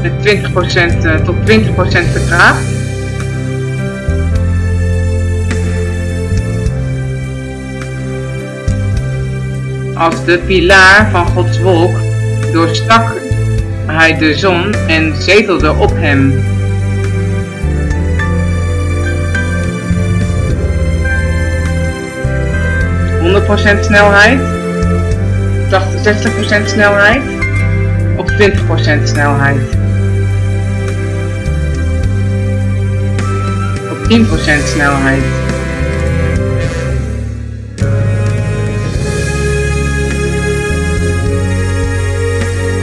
Met 20% tot 20% vertraagd. Als de pilaar van Gods wolk doorstak hij de zon en zetelde op hem. (100% snelheid, 60% snelheid of 20% snelheid? Op 10% snelheid.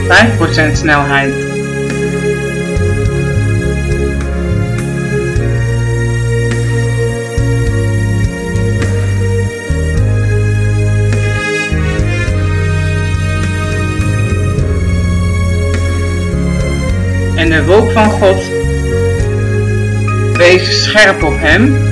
(5% snelheid. En de wolk van God wees scherp op hem.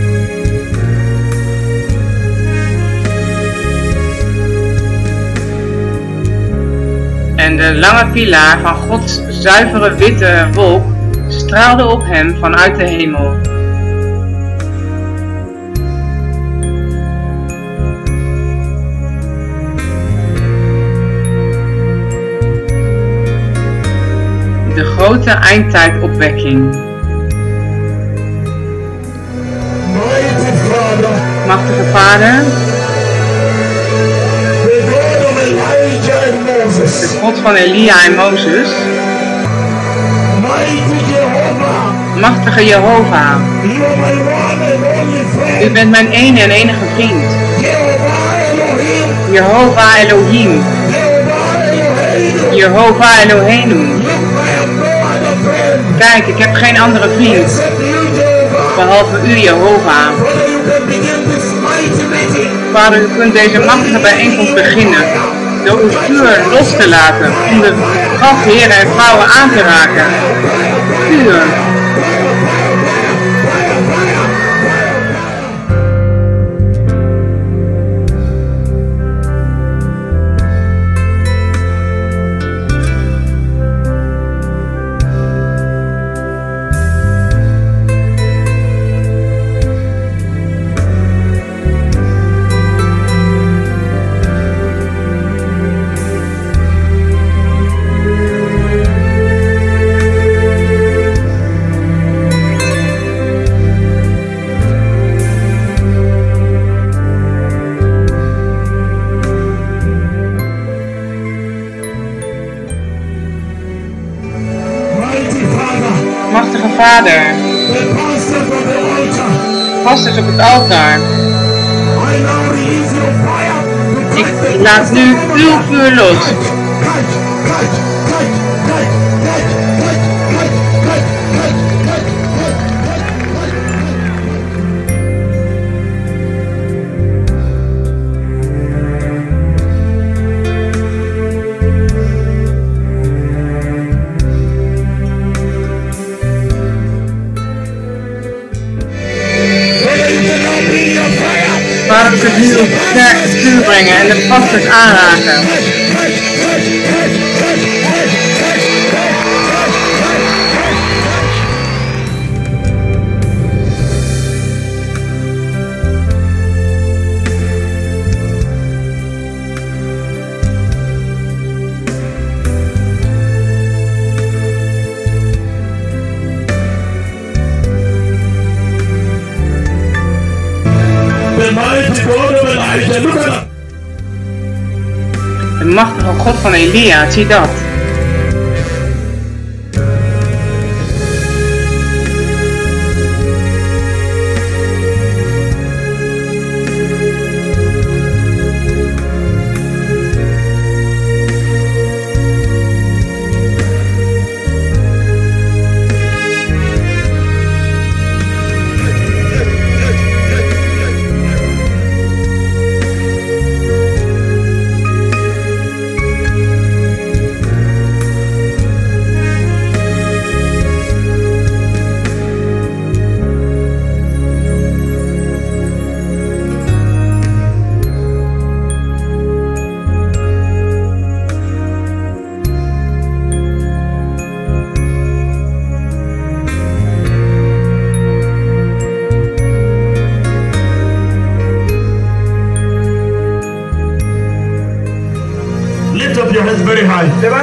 En de lange pilaar van Gods zuivere witte wolk straalde op hem vanuit de hemel. De grote eindtijdopwekking. Machtige Vader, de God van Elia en Mozes, machtige Jehovah, u bent mijn ene en enige vriend. Jehovah Elohim, Jehovah Eloheinu. Kijk, ik heb geen andere vriend. behalve u, Jehovah. Vader, u kunt deze machtige bijeenkomst beginnen door uw vuur los te laten om de gastheren en vrouwen aan te raken. Vuur. Vader, pastors op het altaar, ik laat nu uw vuur los. Waarom kunt u op sterk vuur brengen en de pastors aanraken? De machtige God van Elia, zie dat.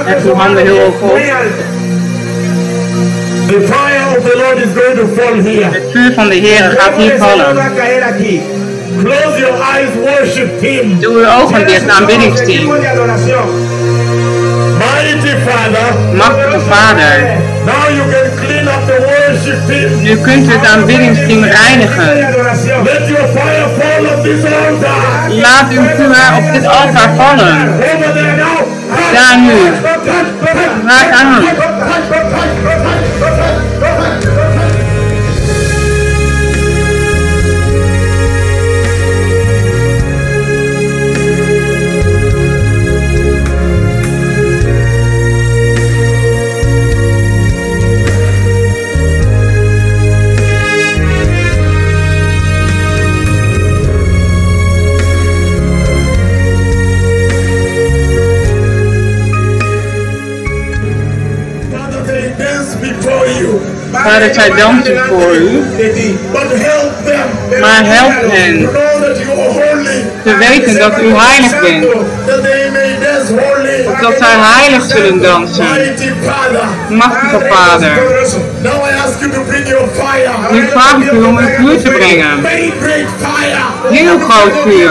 Hef uw handen heel hoog op. Het vuur van de Heer gaat hier vallen. Doe uw ogen dicht, aanbiddingsteam. Machtige Vader. Nu kunt u het aanbiddingsteam reinigen. Laat uw vuur op dit altaar vallen. Daar nu. Raak aan. Vader, zij dansen voor u, maar help hen te weten dat u heilig bent, opdat zij heilig zullen dansen. Machtige Vader, nu vraag ik u om uw vuur te brengen, heel groot vuur,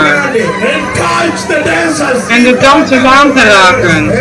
en de dansers aan te raken.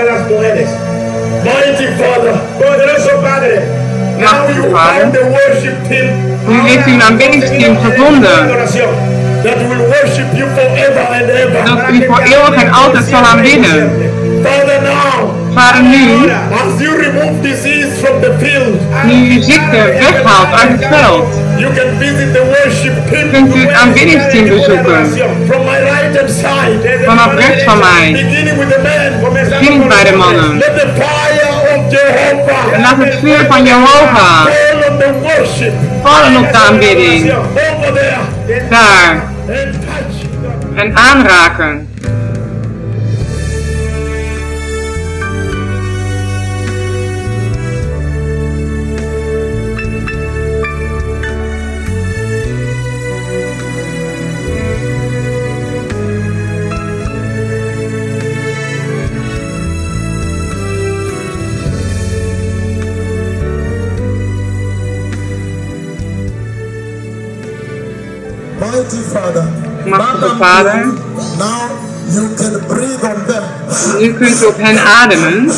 a las mujeres. Mighty Father, poderoso Padre. Now you found the worship team. Nu heeft u een aanbiddingsteam gevonden. That will worship you forever and ever. Dat u voor eeuwig en altijd zal aanbidden. Father, now. Vader, nu. As you remove disease from the field. Nu u ziekte weghaalt uit het veld. You can visit the worship team. Kunt u het aanbiddingsteam bezoeken. From my right hand side. Vanaf rechts van mij. Beginning with the men. Beginnend bij de mannen. Let the fire of Jehovah. En laat het vuur van Jehovah vallen op de aanbidding. Daar. En aanraken. Machtige Vader, nu kunt u op hen ademen.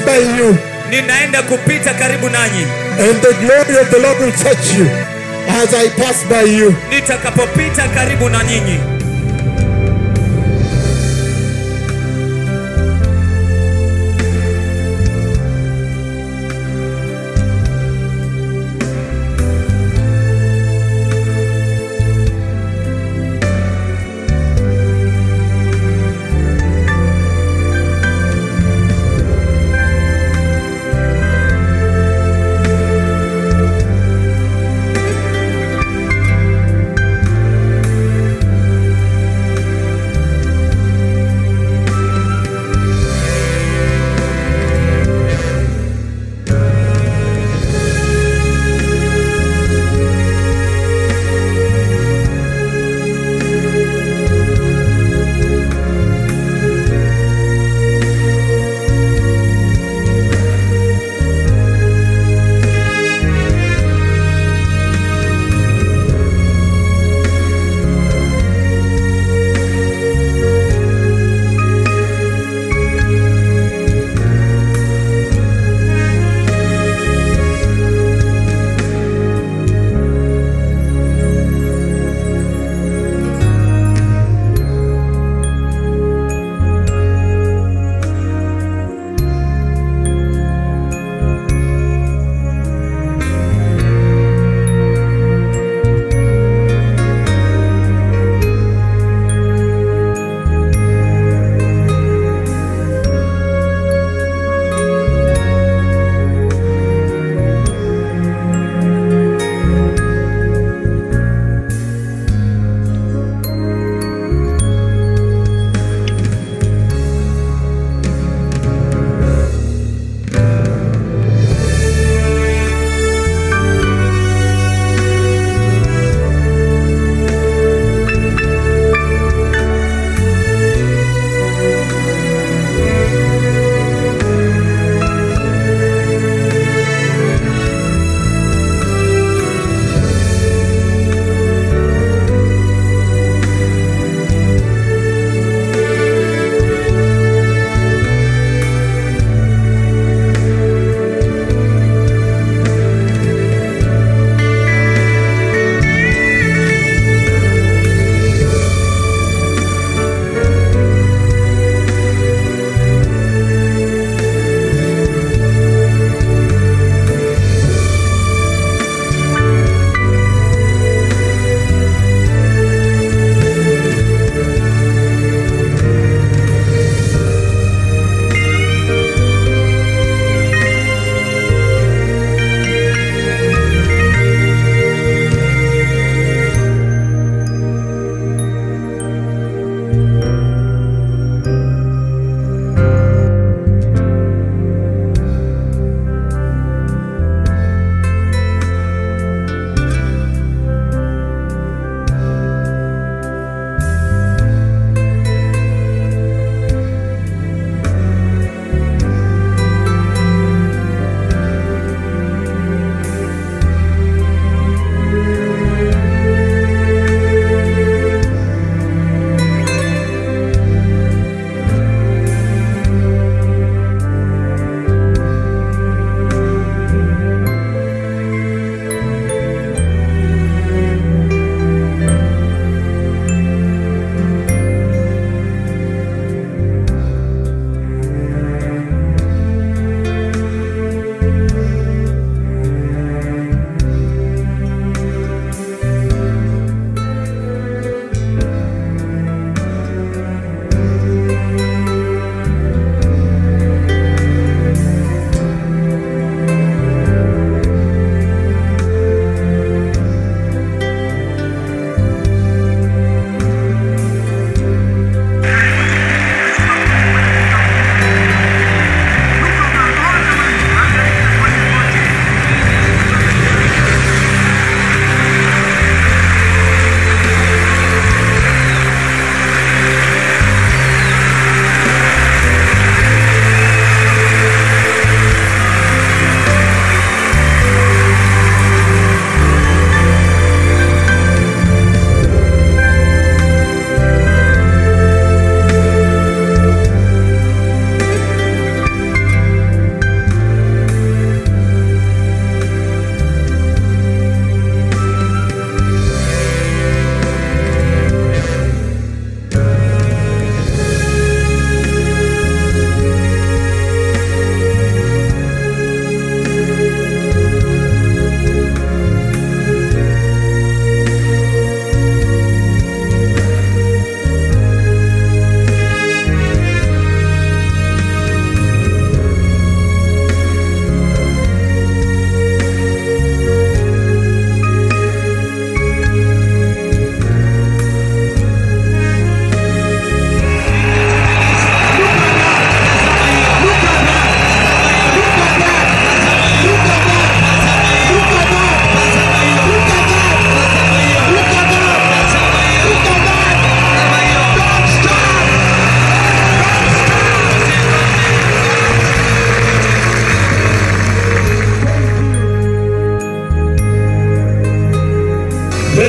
by you. Ninaenda kupita karibu nanyi. And the glory of the Lord will touch you as I pass by you. Nitakapopita karibu na nyinyi.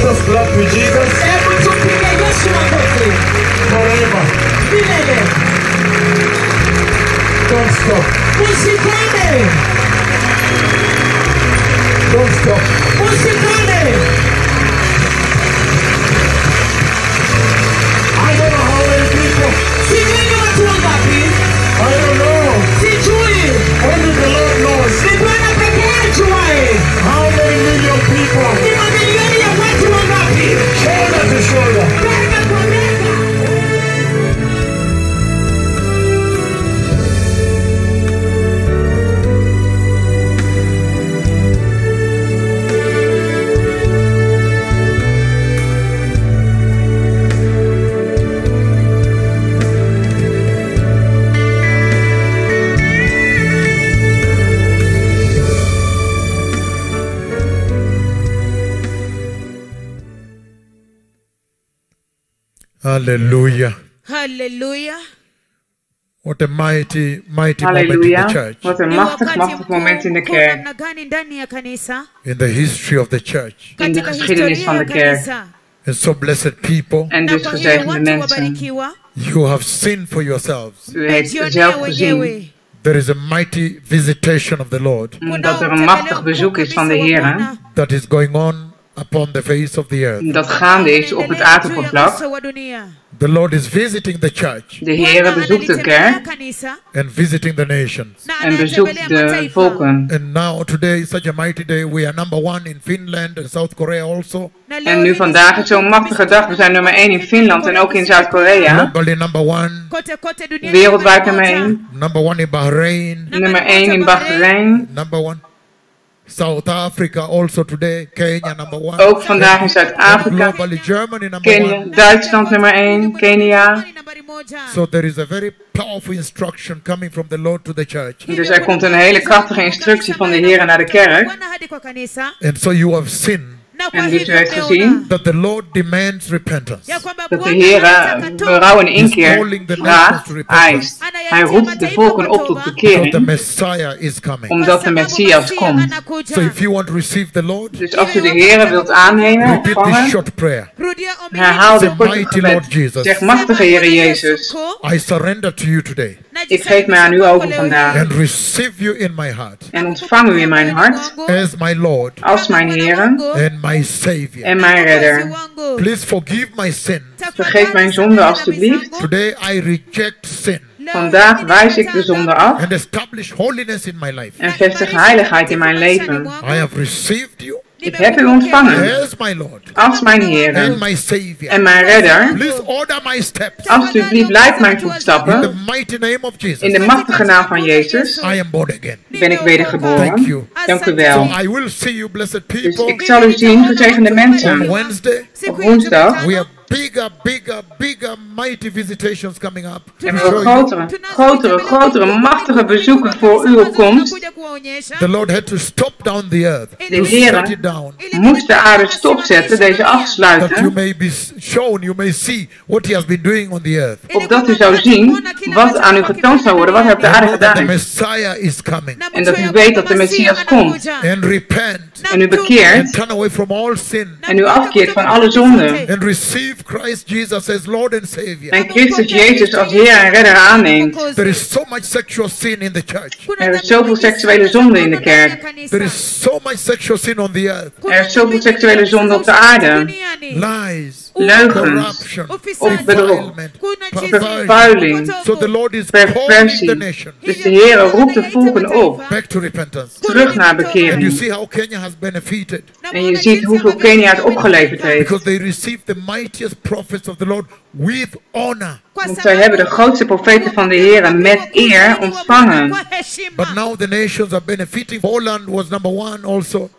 us clap to Jesus. Forever. Don't stop. Don't stop. I don't know how many people. I don't know. Only the Lord knows. How many million people? Shoulder to shoulder. Hallelujah. Hallelujah. What a mighty moment in the church. Wat een machtig moment in de kerk. In the history of the church. In de geschiedenis van de kerk. And so blessed people. En dus gezegende mensen. You have seen for yourselves. U heeft zelf gezien. There is a mighty visitation of the Lord. Dat er een machtig bezoek is van de Heer. That is going on upon the face of the earth. Dat gaande is op het aardoppervlak. The Lord is visiting the church. De Heer bezoekt de kerk. And visiting the nations. En bezoekt de volken. And now today is such a mighty day. We are number 1 in Finland and South Korea also. En nu vandaag is zo'n machtige dag. We zijn nummer 1 in Finland en ook in Zuid-Korea. Globally number 1. Wereldwijd nummer 1. Number 1 in Bahrain. Nummer 1 in Bahrein. Number 1. South Africa also today, Kenya number 1. Ook vandaag in Zuid-Afrika. Globally Germany number Kenia, 1. Duitsland nummer 1, Kenia. So there is a very powerful instruction coming from the Lord to the church. Dus er komt een hele krachtige instructie van de Heer naar de kerk. And so you have seen. En dus u heeft gezien that the Lord demands repentance. Dat de Heer berouw en inkeer vraagt, eist. Hij roept de volken op tot bekering, omdat de Messias komt. So if you want to receive the Lord, dus als u de Heer wilt aannemen, ontvangen, herhaal dit korte gebed. Zeg, machtige Heer Jezus, I surrender to you today. Ik geef mij aan u over vandaag. And receive you in my heart. En ontvang u in mijn hart, as my Lord, als mijn Heer and my Savior. En mijn redder. Please forgive my sin. Vergeef mijn zonde alstublieft. Today I reject sin. Vandaag wijs ik de zonde af. And establish holiness in my life. En vestig heiligheid in mijn leven. I have received you. Ik heb u ontvangen as my Lord, als mijn Heer and my Savior. En mijn redder. Please order my steps. Alsjeblieft, leid mijn voetstappen. In the mighty name of Jesus. In de machtige naam van Jezus. I am born again. Ben ik wedergeboren. Thank you. Dank u wel. So I will see you, blessed people. Dus ik zal u zien, gezegende mensen. On Wednesday. Op woensdag. We have bigger, mighty visitations coming up. En we hebben grotere, machtige bezoeken voor uw komst. The Lord had to stop down the earth. De Heer moest de aarde stopzetten, deze afsluiten. That you may be shown, you may see what He has been doing on the earth. Opdat u zou zien wat aan u getoond zou worden, wat hij op de aarde gedaan heeft. The Messiah is coming. En dat u weet dat de Messias komt. And repent. En u bekeert. And turn away from all sin. En u afkeert van alle zonden. And receive Christ Jesus as Lord and Savior. En Christus Jezus als Heer en Redder aanneemt. There is so much sexual sin in the church. Er is zoveel seksuele zonde in de kerk. There is so much sexual sin on the earth. Er is zoveel seksuele zonde op de aarde. Lies, leugens, bedrog, vervuiling, so the Lord is perversie. the nation. Dus de Heer roept de volken op. Back to repentance. Terug naar And you bekering. see how Kenya has benefited. En je ziet hoeveel Kenia het opgeleverd heeft. Because they received the mightiest prophets of the Lord with honor. Want zij hebben de grootste profeten van de Heer met eer ontvangen. But now the nations are benefiting. Poland was number 1 also.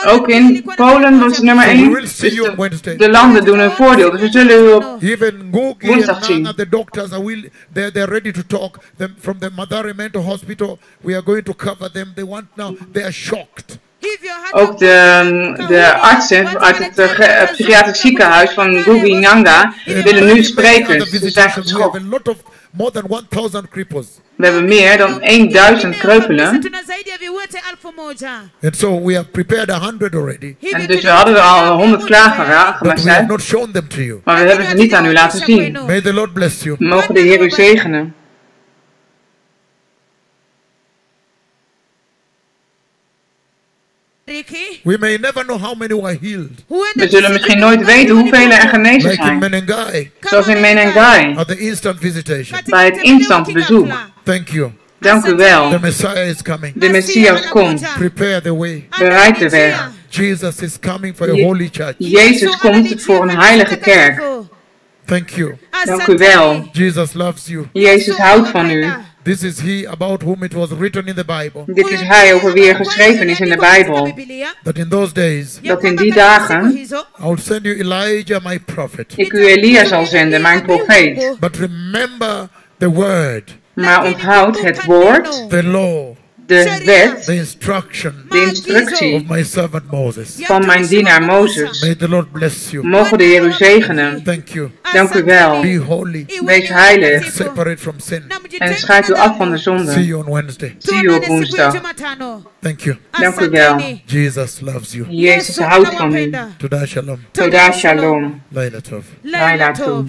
Ook in Polen was nummer So 1. we will see you on Wednesday. De landen doen hun voordeel. Dus we zullen u op Even Gogi woensdag and zien. Nana, the doctors are they're ready to talk. From the Madare Mental Hospital, we are going to cover them. They want now. They are shocked. Ook de artsen uit psychiatrisch ziekenhuis van Gubi Nyanga willen nu spreken. Ze zijn geschokt. A lot of more than 1,000 cripples. We hebben meer dan 1000 kreupelen. And so we have prepared 100 already. En dus we hadden er al 100 klaargemaakt. But we have not shown them to you. Maar we hebben ze niet aan u laten zien. May the Lord bless you. Mogen de Heer u zegenen. We may never know how many were healed. We zullen misschien nooit weten hoeveel er genezen zijn. Zoals in Menengai. At the instant visitation. Bij het instant bezoek. Thank you. Dank u wel. The Messiah is coming. De Messias komt. Prepare the way. Bereid de weg. Jesus is coming for a holy church. Jezus komt voor een heilige kerk. Thank you. Dank u wel. Jesus loves you. Jezus houdt van u. This is he about whom it was written in the Bible. Dit is hij over wie er geschreven is in de Bijbel. That in those days. Dat in die dagen. I will send you Elijah, my prophet. Ik u Elia zal zenden, mijn profeet. But remember the word. Maar onthoud het woord. The law. De wet, the instruction, de instructie of my servant Moses. Van mijn dienaar Mozes. May the Lord bless you. Mogen de Heer u zegenen. Thank you. Dank u wel. Be holy. Wees heilig. Separate from sin. En scheid u af van de zonde. See you on Wednesday. Zie u op woensdag. Thank you. Dank u wel. Jesus loves you. Jezus houdt van u. Toda shalom. Toda shalom. Laila tov. Laila tov.